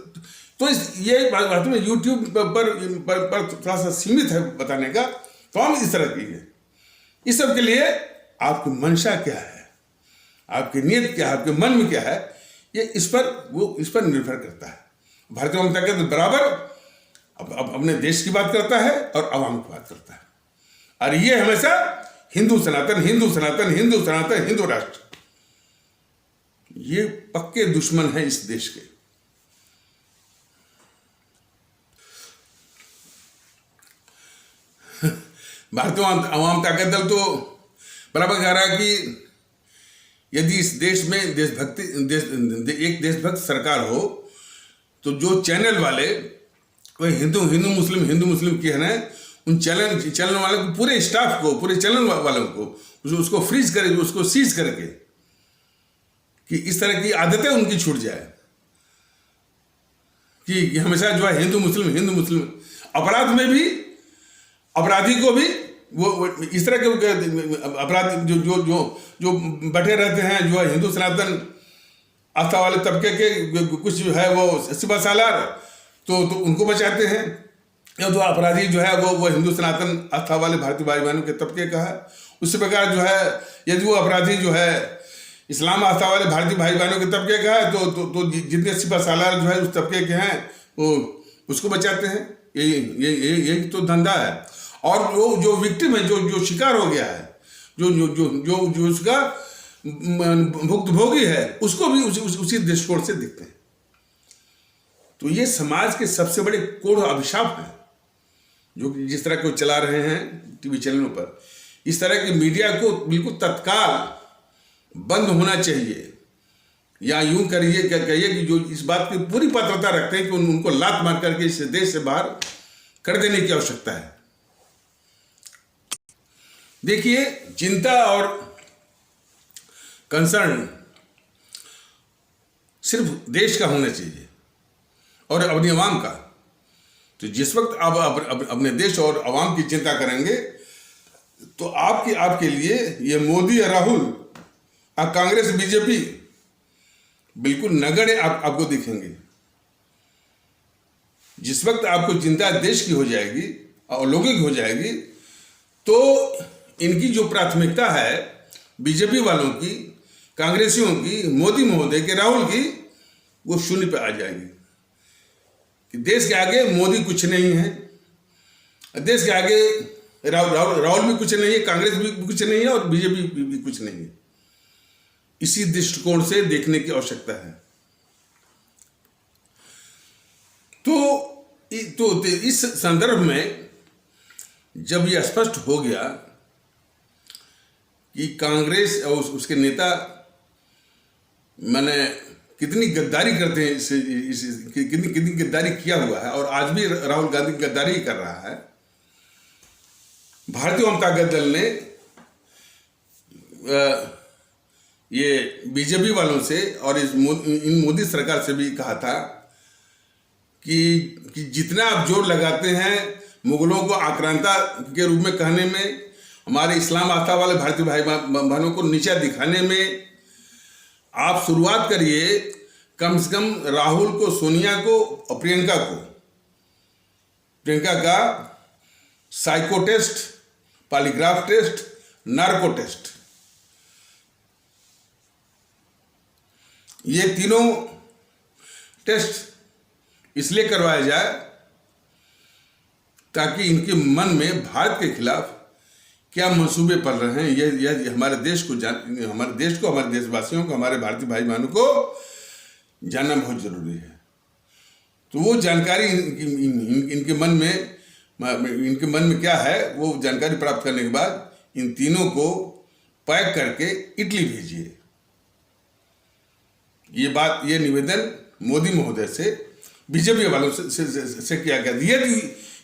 तो ये बात में यूट्यूब पर थोड़ा सा सीमित है बताने का। तो हम इस तरह की है, इस सब के लिए आपकी मंशा क्या है, आपकी नीयत क्या है, आपके मन में क्या है, ये इस पर निर्भर करता है। भारतीय जनता दल तो बराबर अपने देश की बात करता है और आवाम की बात करता है, और ये हमेशा हिंदू सनातन हिंदू राष्ट्र, ये पक्के दुश्मन है इस देश के। भारतीय आवाम ताकत दल तो बराबर कह रहा है कि यदि इस देश में एक देशभक्त सरकार हो तो जो चैनल वाले वही हिंदू मुस्लिम की है ना, उन चैनल वाले को, पूरे स्टाफ को, पूरे चैनल वालों को उसको फ्रीज करके, उसको सीज करके, कि इस तरह की आदतें उनकी छूट जाए कि हमेशा जो है हिंदू मुस्लिम अपराध में भी अपराधी को भी वो इस तरह के अपराध जो बैठे रहते हैं, जो है हिंदू सनातन आस्था वाले तबके के कुछ जो है वो सिपा सालार, तो उनको बचाते हैं। या जो अपराधी जो है वो हिंदू सनातन आस्था वाले भारतीय भाई बहनों के तबके का है। उसी प्रकार जो है यदि वो अपराधी जो है इस्लाम आस्था वाले भारतीय भाई बहनों के तबके का है तो जितने सिपा सालार जो है उस तबके के हैं वो उसको बचाते हैं। यही तो धंधा है। और वो जो विक्टिम है, जो शिकार हो गया है, जो उसका भुक्तभोगी है उसको भी उसी दृष्टिकोण से देखते हैं। तो ये समाज के सबसे बड़े कोढ़ अभिशाप हैं जो कि जिस तरह को चला रहे हैं टीवी चैनलों पर। इस तरह की मीडिया को बिल्कुल तत्काल बंद होना चाहिए, या यूं कहिए कि जो इस बात की पूरी पात्रता रखते हैं कि उनको लात मार करके इस देश से बाहर कर देने की आवश्यकता है। देखिए, चिंता और कंसर्न सिर्फ देश का होना चाहिए और अपनी आवाम का। तो जिस वक्त आप अपने देश और आवाम की चिंता करेंगे तो आपके लिए ये मोदी या राहुल और कांग्रेस बीजेपी बिल्कुल नगण्य आपको दिखेंगे। जिस वक्त आपको चिंता देश की हो जाएगी और लोगों की हो जाएगी तो इनकी जो प्राथमिकता है बीजेपी वालों की, कांग्रेसियों की, मोदी महोदय के, राहुल की, वो शून्य पे आ जाएगी कि देश के आगे मोदी कुछ नहीं है, देश के आगे राहुल भी कुछ नहीं है, कांग्रेस भी कुछ नहीं है और बीजेपी भी कुछ नहीं है। इसी दृष्टिकोण से देखने की आवश्यकता है। तो इस संदर्भ में जब यह स्पष्ट हो गया कि कांग्रेस और उसके नेता मैंने कितनी गद्दारी करते हैं, कितनी गद्दारी किया हुआ है और आज भी राहुल गांधी गद्दारी कर रहा है। भारतीय जनता दल ने ये बीजेपी वालों से और इन मोदी सरकार से भी कहा था कि जितना आप जोर लगाते हैं मुगलों को आक्रांता के रूप में कहने में, हमारे इस्लाम आस्था वाले भारतीय भाई बहनों को नीचा दिखाने में, आप शुरुआत करिए कम से कम राहुल को, सोनिया को और प्रियंका का psycho test, polygraph test, narco test, ये तीनों टेस्ट इसलिए करवाया जाए ताकि इनके मन में भारत के खिलाफ क्या मंसूबे पल रहे हैं, यह हमारे देश को हमारे देशवासियों को, हमारे भारतीय भाई बहनों को जानना बहुत जरूरी है। तो वो जानकारी इनके मन में क्या है, वो जानकारी प्राप्त करने के बाद इन तीनों को पैक करके इटली भेजिए। ये निवेदन मोदी महोदय से, बीजेपी वालों से किया गया।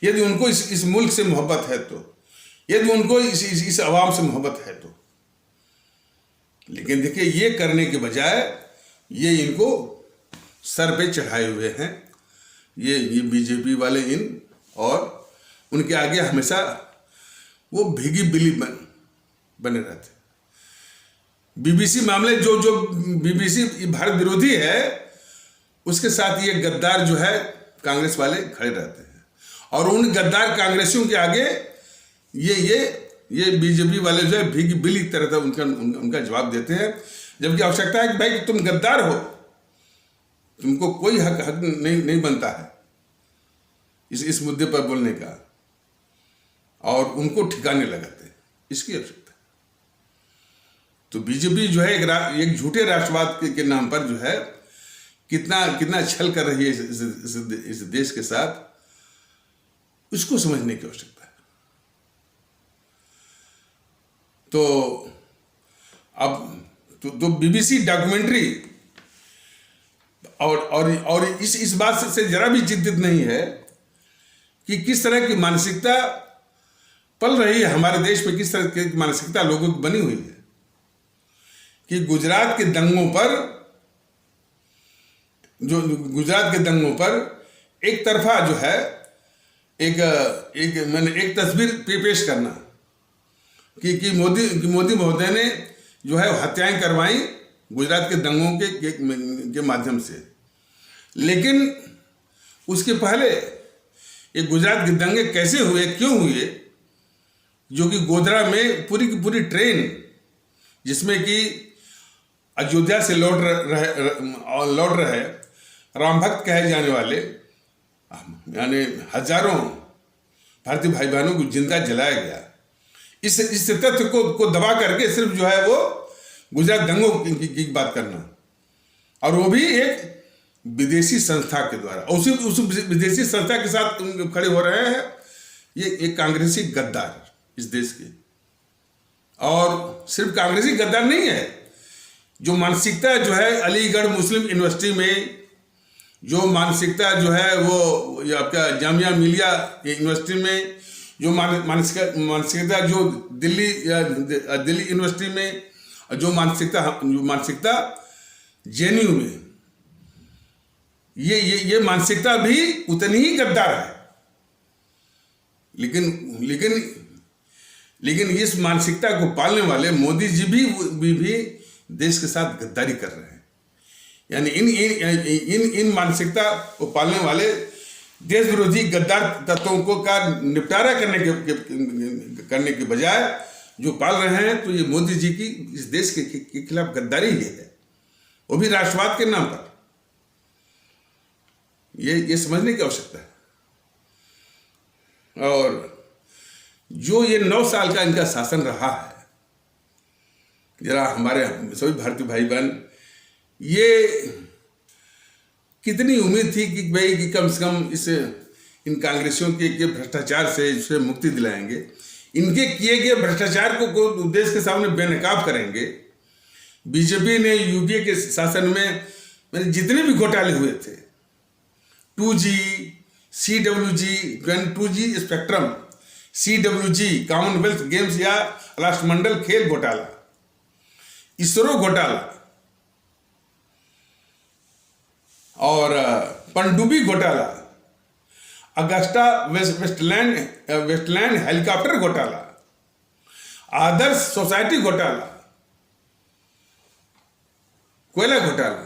यदि उनको इस मुल्क से मोहब्बत है तो, यदि उनको इस आवाम से मोहब्बत है तो। लेकिन देखिए, ये करने के बजाय ये इनको सर पे चढ़ाए हुए हैं ये बीजेपी वाले और उनके आगे हमेशा वो भीगी बिल्ली बने रहते। बीबीसी मामले जो बीबीसी भारत विरोधी है, उसके साथ ये गद्दार जो है कांग्रेस वाले खड़े रहते हैं और उन गद्दार कांग्रेसियों के आगे ये बीजेपी वाले जो है भीगी बिल्ली की तरह उनका जवाब देते हैं। जबकि आवश्यकता है कि भाई तुम गद्दार हो, तुमको कोई हक नहीं बनता है इस मुद्दे पर बोलने का, और उनको ठिकाने लगाते हैं, इसकी आवश्यकता है। तो बीजेपी जो है एक झूठे राष्ट्रवाद के नाम पर जो है कितना छल कर रही है इस देश के साथ, उसको समझने की आवश्यकता है। तो अब तो बीबीसी डॉक्यूमेंट्री और इस बात से जरा भी चिंतित नहीं है कि किस तरह की मानसिकता पल रही है हमारे देश में, किस तरह की मानसिकता लोगों की बनी हुई है कि गुजरात के दंगों पर एक तरफा जो है एक तस्वीर पेश करना कि मोदी महोदय ने जो है हत्याएं करवाई गुजरात के दंगों के माध्यम से। लेकिन उसके पहले ये गुजरात के दंगे कैसे हुए, क्यों हुए, जो कि गोधरा में पूरी की पूरी ट्रेन जिसमें कि अयोध्या से लौट रहे राम भक्त कहे जाने वाले यानी हजारों भारतीय भाई बहनों को जिंदा जलाया गया। इस तथ्य को दबा करके सिर्फ जो है वो गुजरात दंगों की बात करना, और वो भी एक विदेशी संस्था के द्वारा। उस विदेशी संस्था के साथ खड़े हो रहे हैं ये एक कांग्रेसी गद्दार इस देश के। और सिर्फ कांग्रेसी गद्दार नहीं है, जो मानसिकता जो है अलीगढ़ मुस्लिम यूनिवर्सिटी में, जो मानसिकता जो है वो आपका जामिया मिलिया यूनिवर्सिटी में, जो मानसिकता जो दिल्ली यूनिवर्सिटी में, जो मानसिकता जेएनयू में, ये मानसिकता भी उतनी ही गद्दार है। लेकिन इस मानसिकता को पालने वाले मोदी जी भी देश के साथ गद्दारी कर रहे हैं। यानी इन मानसिकता को पालने वाले देश विरोधी गद्दार तत्वों को का निपटारा करने के बजाय जो पाल रहे हैं, तो ये मोदी जी की इस देश के खिलाफ गद्दारी ही है, वो भी राष्ट्रवाद के नाम पर। ये समझने की आवश्यकता है। और जो ये 9 साल का इनका शासन रहा है, जरा हमारे सभी भारतीय भाई बहन, ये कितनी उम्मीद थी कि भाई कि कम से कम इन कांग्रेसियों के भ्रष्टाचार से मुक्ति दिलाएंगे, इनके किए गए भ्रष्टाचार को देश के सामने बेनकाब करेंगे। बीजेपी ने यूपीए के शासन में जितने भी घोटाले हुए थे, 2G, CWG, 2G spectrum, CWG Commonwealth games या राष्ट्रमंडल खेल घोटाला, इसरो घोटाला और पनडुब्बी घोटाला, अगस्टा वेस्टलैंड हेलीकॉप्टर घोटाला, आदर्श सोसाइटी घोटाला, कोयला घोटाला,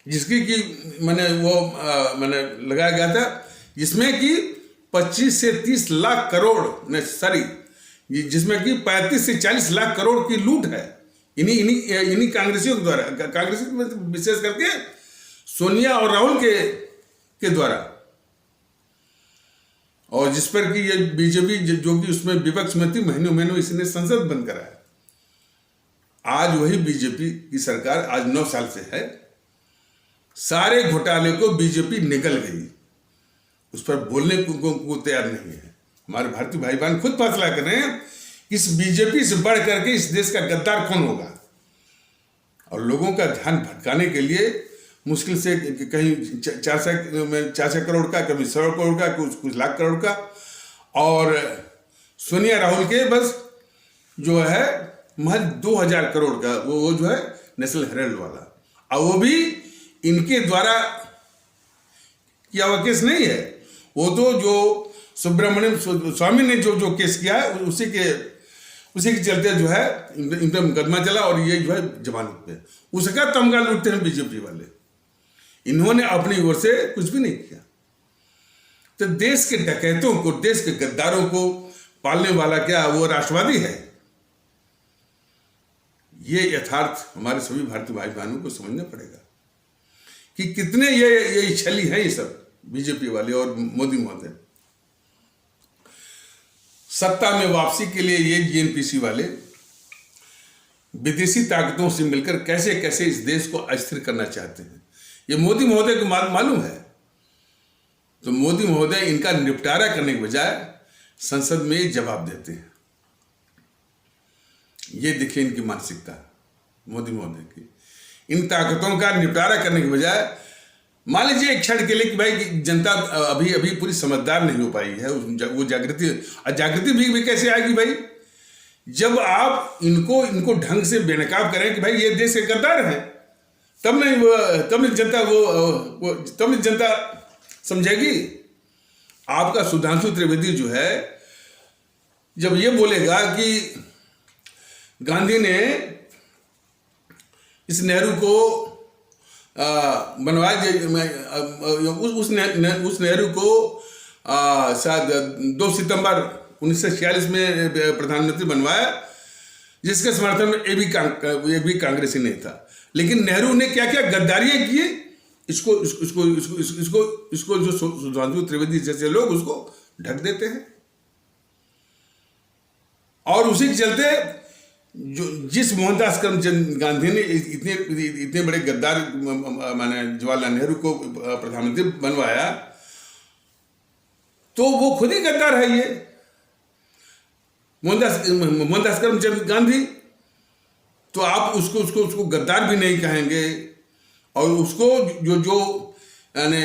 जिसकी कि मैंने लगाया गया था, जिसमें कि 25 से 30 लाख करोड़ जिसमें कि 35 से 40 लाख करोड़ की लूट है इन्हीं कांग्रेसियों के द्वारा, कांग्रेस विशेष करके सोनिया और राहुल के द्वारा। और जिस पर कि ये बीजेपी जो कि उसमें विपक्ष में थी, महीनों इसने संसद बंद कराया। आज वही बीजेपी की सरकार आज 9 साल से है। सारे घोटाले को बीजेपी निगल गई, उस पर बोलने को तैयार नहीं है। हमारे भारतीय भाई बहन खुद फैसला कर रहे हैं इस बीजेपी से बढ़ करके इस देश का गद्दार कौन होगा। और लोगों का ध्यान भटकाने के लिए मुश्किल से कहीं 400 करोड़ का, कभी 100 करोड़ का, कुछ लाख करोड़ का, और सोनिया राहुल के बस जो है महज 2000 करोड़ का वो जो है नेशनल हेराल्ड वाला, और वो भी इनके द्वारा किया हुआ केस नहीं है। वो तो जो सुब्रमण्यम स्वामी ने जो केस किया है उसी के चलते जो है इन पर मुकदमा चला, और ये जो है जमानत पे, उसका तमगा लूटते हैं बीजेपी वाले। इन्होंने अपनी ओर से कुछ भी नहीं किया। तो देश के डकैतों को, देश के गद्दारों को पालने वाला क्या वो राष्ट्रवादी है? ये यथार्थ हमारे सभी भारतीय भाई बहनों को समझना पड़ेगा कि कितने ये छली है ये सब बीजेपी वाले और मोदी महोदय। सत्ता में वापसी के लिए ये जीएनपीसी वाले विदेशी ताकतों से मिलकर कैसे कैसे इस देश को अस्थिर करना चाहते हैं, ये मोदी महोदय को मालूम है। तो मोदी महोदय इनका निपटारा करने के बजाय संसद में जवाब देते हैं। ये देखिए इनकी मानसिकता मोदी महोदय की। इन ताकतों का निपटारा करने के बजाय, मान लीजिए एक क्षण के लिए कि भाई जनता अभी पूरी समझदार नहीं हो पाई है, वो जागृति भी कैसे आएगी भाई, जब आप इनको ढंग से बेनकाब करें कि भाई ये देश के गद्दार हैं, तब नहीं जनता समझेगी। आपका सुधांशु त्रिवेदी जो है, जब ये बोलेगा कि गांधी ने इस नेहरू को बनवाया, उस नेहरू को शायद 2 सितंबर 1946 में प्रधानमंत्री बनवाया, जिसके समर्थन में ये भी कांग्रेसी नहीं था। लेकिन नेहरू ने क्या क्या गद्दारियां की, इसको जो सुधांशु त्रिवेदी जैसे लोग उसको ढक देते हैं। और उसी के चलते जो जिस मोहनदास करमचंद गांधी ने इतने इतने बड़े गद्दार माने जवाहरलाल नेहरू को प्रधानमंत्री बनवाया, तो वो खुद ही गद्दार है। ये मोहनदास करमचंद गांधी, तो आप उसको गद्दार भी नहीं कहेंगे। और उसको जो यानी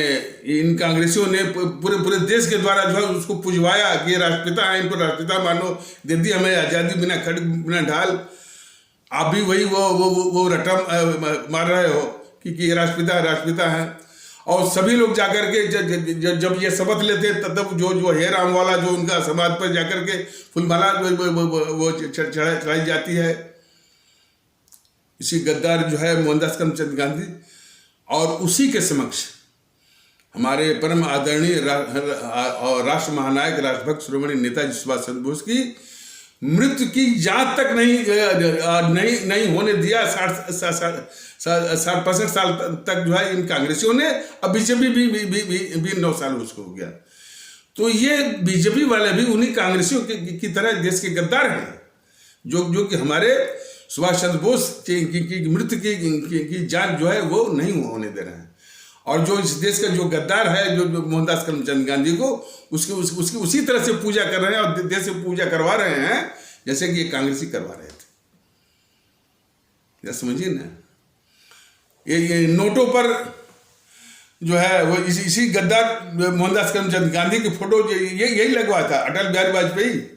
इन कांग्रेसियों ने पूरे देश के द्वारा जो है उसको पुजवाया कि ये राष्ट्रपिता है, इनको राष्ट्रपिता मानो, दे दी हमें आज़ादी बिना खड़ बिना ढाल। आप भी वही वो रटम मार रहे हो कि ये राष्ट्रपिता है। और सभी लोग जाकर के जब ये शपथ लेते तब जो हे राम वाला जो उनका समाज पर जाकर के फूलमाला वो चढ़ाई जाती है। इसी गद्दार जो है मोहनदास करमचंद गांधी, और उसी के समक्ष हमारे परम आदरणीय और राष्ट्र महानायक राष्ट्रभक्त शिरोमणि नेताजी सुभाष चंद्र बोस की मृत्यु की जांच तक नहीं होने दिया। 60-65 साल तक जो है इन कांग्रेसियों ने, अब बीजेपी भी 9 साल उसको हो गया। तो ये बीजेपी वाले भी उन्हीं कांग्रेसियों की तरह देश के गद्दार हैं, जो कि हमारे सुभाष चंद्र बोस की मृत्यु की जांच जो है वो नहीं होने दे रहे हैं। और जो इस देश का जो गद्दार है, जो मोहनदास करमचंद गांधी को उसकी उसी तरह से पूजा कर रहे हैं और देश से पूजा करवा रहे हैं जैसे कि ये कांग्रेसी करवा रहे थे। समझिए ना, ये नोटों पर जो है वो इसी गद्दार मोहनदास करमचंद गांधी की फोटो यही लगवा था अटल बिहारी वाजपेयी।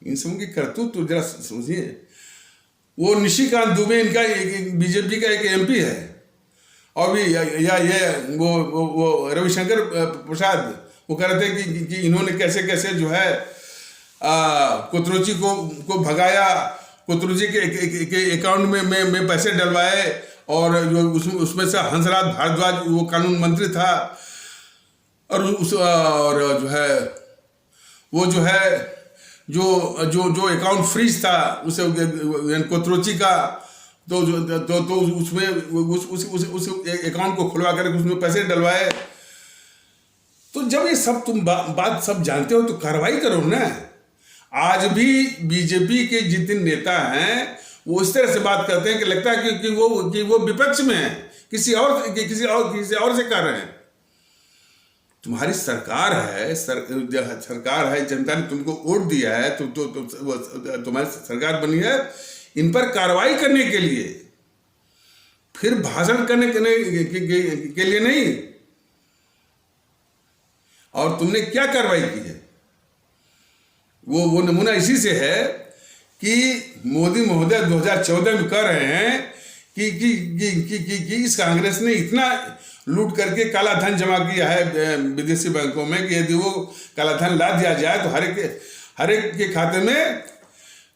इन सब की करतूत तो जरा समझिए। वो निशिकांत दुबे इनका बीजेपी का एक एमपी है, और भी ये वो रविशंकर प्रसाद वो कह रहे थे कि इन्होंने कैसे कैसे जो है कोतरुचि को भगाया, कोतरुचि के अकाउंट में पैसे डलवाए, और जो उसमें से हंसराज भारद्वाज वो कानून मंत्री था, और जो है वो जो है जो अकाउंट फ्रीज था उसे कोतरुचि का, तो उसमें उस अकाउंट को खुलवा कर उसमें पैसे डलवाए। तो जब ये सब तुम बात सब जानते हो तो कार्रवाई करो ना। आज भी बीजेपी के जितने नेता हैं वो इस तरह से बात करते हैं कि लगता है कि वो विपक्ष में है, किसी और से कर रहे हैं। तुम्हारी सरकार है, सरकार है, जनता ने तुमको वोट दिया है, तुम्हारी सरकार बनी है, इन पर कार्रवाई करने के लिए, फिर भाषण करने के लिए नहीं। और तुमने क्या कार्रवाई की है? वो नमूना इसी से है कि मोदी महोदय 2014 में कह रहे हैं कि इस कांग्रेस ने इतना लूट करके काला धन जमा किया है विदेशी बैंकों में कि यदि वो काला धन ला दिया जाए तो हर एक के खाते में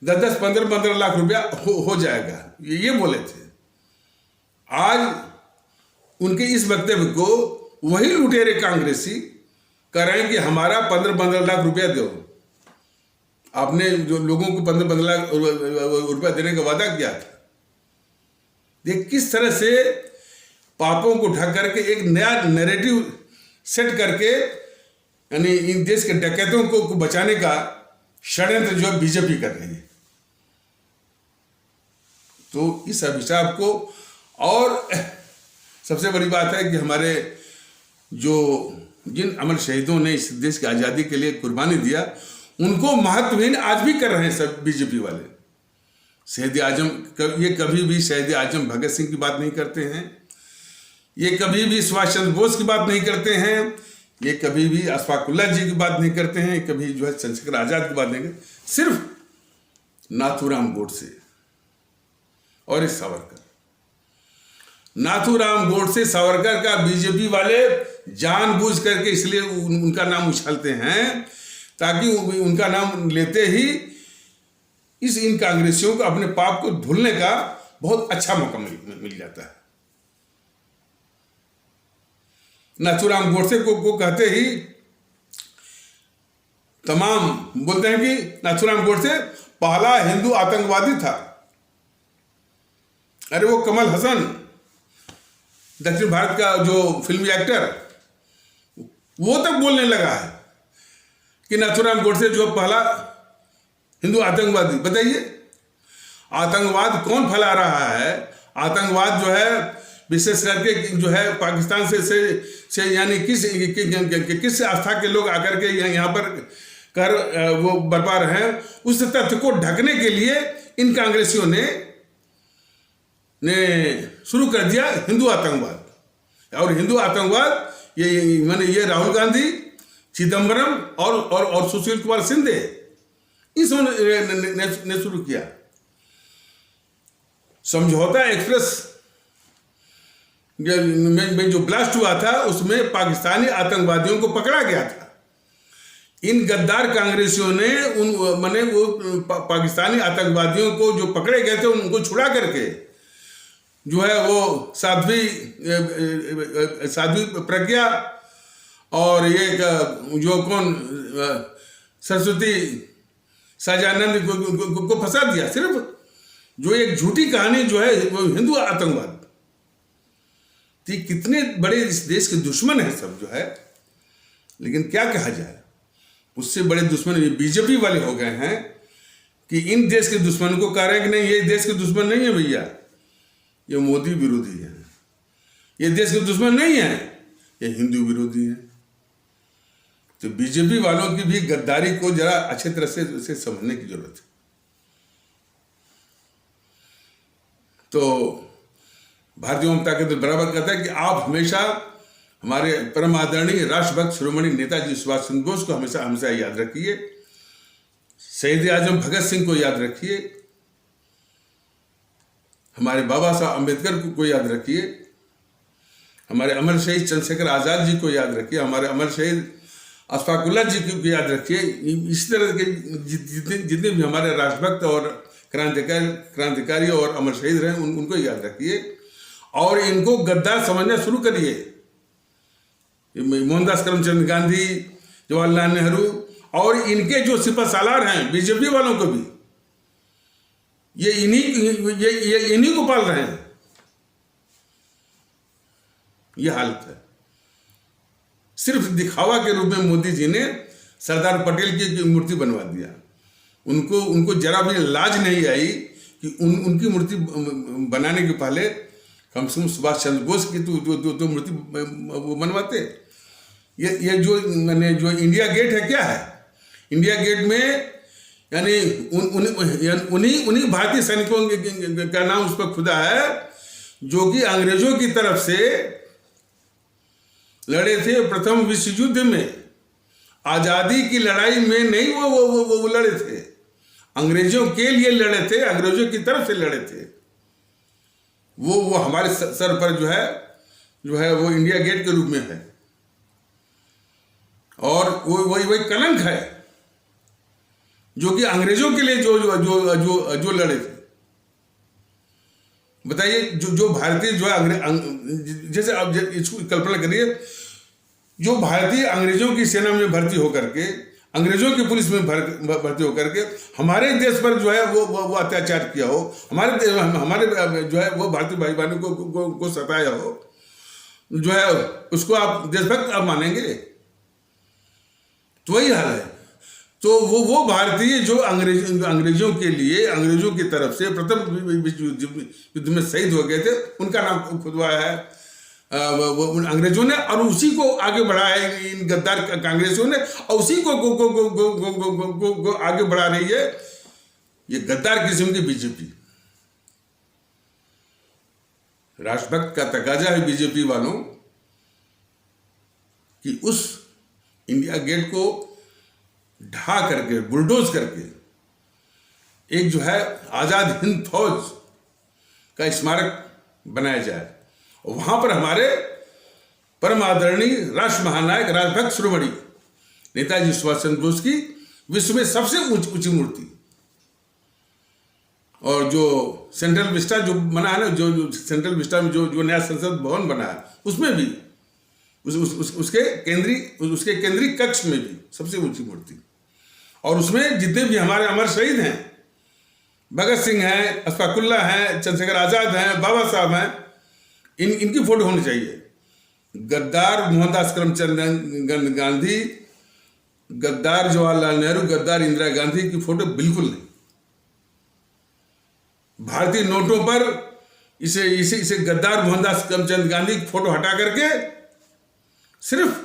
10-10, 15-15 लाख रुपया हो जाएगा। ये बोले थे। आज उनके इस वक्तव्य को वही लुटेरे कांग्रेसी कह रहे हैं कि हमारा 15-15 लाख रुपया दो। आपने जो लोगों को 15-15 लाख रुपया देने का वादा किया था। देख किस तरह से पापों को ढक करके एक नया नैरेटिव सेट करके, यानी इन देश के डकैतों को बचाने का षड्यंत्र जो बीजेपी कर रही है। तो इस अभिशाप को, और सबसे बड़ी बात है कि हमारे जिन अमर शहीदों ने इस देश की आज़ादी के लिए कुर्बानी दिया, उनको महत्वहीन आज भी कर रहे हैं सब बीजेपी वाले। शहीद आजम, ये कभी भी शहीद आजम भगत सिंह की बात नहीं करते हैं, ये कभी भी सुभाष चंद्र बोस की बात नहीं करते हैं, ये कभी भी अशफाक उल्लाह जी की बात नहीं करते हैं, कभी जो है चंद्रशेखर आजाद की बात नहीं करते। सिर्फ नाथूराम गोडसे और इस सावरकर। नाथूराम गोडसे सावरकर का बीजेपी वाले जानबूझ करके इसलिए उनका नाम उछालते हैं ताकि उनका नाम लेते ही इन कांग्रेसियों को अपने पाप को धुलने का बहुत अच्छा मौका मिल जाता है। नाथूराम गोडसे को कहते ही तमाम बोलते हैं कि नाथूराम गोडसे पहला हिंदू आतंकवादी था। अरे वो कमल हसन, दक्षिण भारत का जो फिल्मी एक्टर, वो तक बोलने लगा है कि नाथूराम गोडसे जो पहला हिंदू आतंकवादी। बताइए आतंकवाद कौन फैला रहा है, आतंकवाद जो है विशेष करके जो है पाकिस्तान से यानी किस आस्था के लोग आकर के यहाँ पर कर वो बरपा रहे हैं, उस तथ्य को ढकने के लिए इन कांग्रेसियों ने शुरू कर दिया हिंदू आतंकवाद। और हिंदू आतंकवाद ये राहुल गांधी, चिदम्बरम और सुशील कुमार शिंदे इस ने शुरू किया। समझौता एक्सप्रेस में जो ब्लास्ट हुआ था उसमें पाकिस्तानी आतंकवादियों को पकड़ा गया था। इन गद्दार कांग्रेसियों ने वो पाकिस्तानी आतंकवादियों को जो पकड़े गए थे उनको छुड़ा करके जो है वो साध्वी प्रज्ञा और ये जो कौन सरस्वती सहजानंद को फंसा दिया। सिर्फ जो एक झूठी कहानी जो है वो हिंदू आतंकवाद थी। कितने बड़े इस देश के दुश्मन है सब जो है, लेकिन क्या कहा जाए, उससे बड़े दुश्मन ये बीजेपी वाले हो गए हैं कि इन देश के दुश्मन को कह रहे हैं कि नहीं, ये देश के दुश्मन नहीं है भैया, ये मोदी विरोधी है। ये देश के दुश्मन नहीं है, ये हिंदू विरोधी है। तो बीजेपी वालों की भी गद्दारी को जरा अच्छी तरह से समझने की जरूरत है। तो भारतीय जनता पार्टी बराबर कहता है कि आप हमेशा हमारे परम आदरणीय राष्ट्रभक्त शिरोमणि नेताजी सुभाष चंद्र बोस को हमेशा हमेशा याद रखिए, शहीद आजम भगत सिंह को याद रखिए, हमारे बाबा साहब अम्बेडकर को याद रखिए, हमारे अमर शहीद चंद्रशेखर आजाद जी को याद रखिए, हमारे अमर शहीद अशफाकुल्लाह जी को याद रखिए। इसी तरह के जितने भी हमारे राष्ट्रभक्त और क्रांतिकारी और अमर शहीद रहे उनको याद रखिए और इनको गद्दार समझना शुरू करिए। मोहनदास करमचंद गांधी, जवाहरलाल नेहरू और इनके जो सिपहसालार हैं बीजेपी वालों को भी ये इन्हीं को पाल रहे हैं। ये हालत है। सिर्फ दिखावा के रूप में मोदी जी ने सरदार पटेल की मूर्ति बनवा दिया। उनको जरा भी लाज नहीं आई कि उनकी मूर्ति बनाने के पहले कम से कम सुभाष चंद्र बोस की तो मूर्ति बनवाते। ये जो इंडिया गेट है क्या है, इंडिया गेट में यानी उन्हीं भारतीय सैनिकों का नाम उस पर खुदा है जो कि अंग्रेजों की तरफ से लड़े थे प्रथम विश्व युद्ध में। आजादी की लड़ाई में नहीं वो लड़े थे, अंग्रेजों के लिए लड़े थे, अंग्रेजों की तरफ से लड़े थे। वो हमारे सर पर जो है वो इंडिया गेट के रूप में है और वही कलंक है जो कि अंग्रेजों के लिए जो लड़े थे। बताइए जो भारतीय जो है जैसे आप इसको कल्पना करिए, जो भारतीय अंग्रेजों की सेना में भर्ती होकर के, अंग्रेजों की पुलिस में भर्ती होकर के हमारे देश पर जो है वो अत्याचार किया हो, हमारे जो है वो भारतीय भाई बहनों को सताया हो, जो है उसको आप देशभक्त आप मानेंगे? तो वही हाल है। तो वो भारतीय जो अंग्रेजों के लिए, अंग्रेजों की तरफ से प्रथम विश्व युद्ध में शहीद हो गए थे, उनका नाम खुदवाया है अंग्रेजों ने और उसी को आगे बढ़ाया है इन गद्दार कांग्रेसियों ने और उसी को आगे बढ़ा रही है ये गद्दार किस्म की बीजेपी। राष्ट्रभक्त का तकाजा है बीजेपी वालों कि उस इंडिया गेट को ढा करके, बुलडोज करके एक जो है आजाद हिंद फौज का स्मारक बनाया जाए। वहां पर हमारे परम आदरणीय राष्ट्र महानायक राष्ट्रभक्त शिरोमणि नेताजी सुभाष चंद्र बोस की विश्व में सबसे ऊंची मूर्ति और जो सेंट्रल विस्टा जो बना है ना, जो सेंट्रल विस्टा में जो नया संसद भवन बना है उसमें भी उसके केंद्रीय कक्ष में भी सबसे ऊंची मूर्ति और उसमें जितने भी हमारे अमर शहीद हैं, भगत सिंह हैं, अशफाकुल्लाह हैं, चंद्रशेखर आजाद हैं, बाबा साहब हैं, इनकी फोटो होनी चाहिए। गद्दार मोहनदास करमचंद गांधी, गद्दार जवाहरलाल नेहरू, गद्दार इंदिरा गांधी की फोटो बिल्कुल नहीं। भारतीय नोटों पर इसे गद्दार मोहनदास करमचंद गांधी की फोटो हटा करके सिर्फ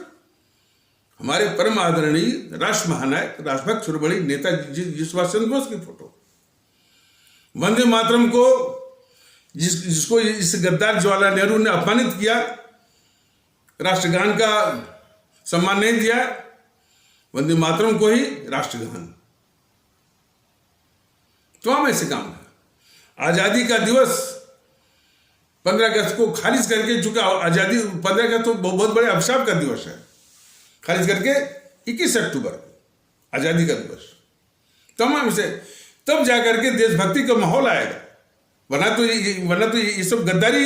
हमारे परम आदरणीय राष्ट्र महानायक राष्ट्रभक्त शिरोमणि नेताजी सुभाष चंद्र बोस की फोटो, वंदे मातरम को जिसको इस गद्दार जवाहरलाल नेहरू ने अपमानित किया, राष्ट्रगान का सम्मान नहीं दिया, वंदे मातरम को ही राष्ट्रगान। तो हम ऐसे काम है। आजादी का दिवस 15 अगस्त को खारिज करके चुका, आजादी 15 अगस्त तो बहुत बड़े अभिशाप का दिवस है, खारिज करके 21 अक्टूबर को आजादी का दिवस, तमाम इसे तब जाकर के देशभक्ति का माहौल आएगा। वरना तो ये सब गद्दारी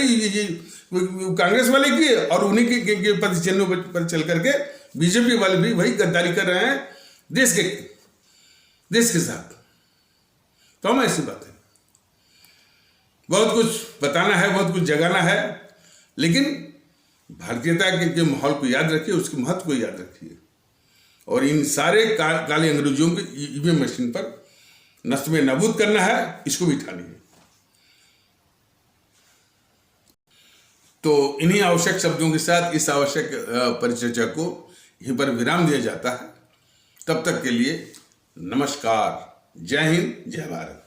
कांग्रेस वाले की है, और उन्हीं के पद चिन्हों पर चल करके बीजेपी वाले भी वही गद्दारी कर रहे हैं देश के साथ। तो हम ऐसी बात है, बहुत कुछ बताना है, बहुत कुछ जगाना है, लेकिन भारतीयता के माहौल को याद रखिए, उसके महत्व को याद रखिए, और इन सारे काले अंग्रेजों को ईवीएम मशीन पर नष्ट में नाबूद करना है, इसको भी ठानिए। तो इन्हीं आवश्यक शब्दों के साथ इस आवश्यक परिचर्चा को यहीं पर विराम दिया जाता है। तब तक के लिए नमस्कार, जय हिंद, जय भारत।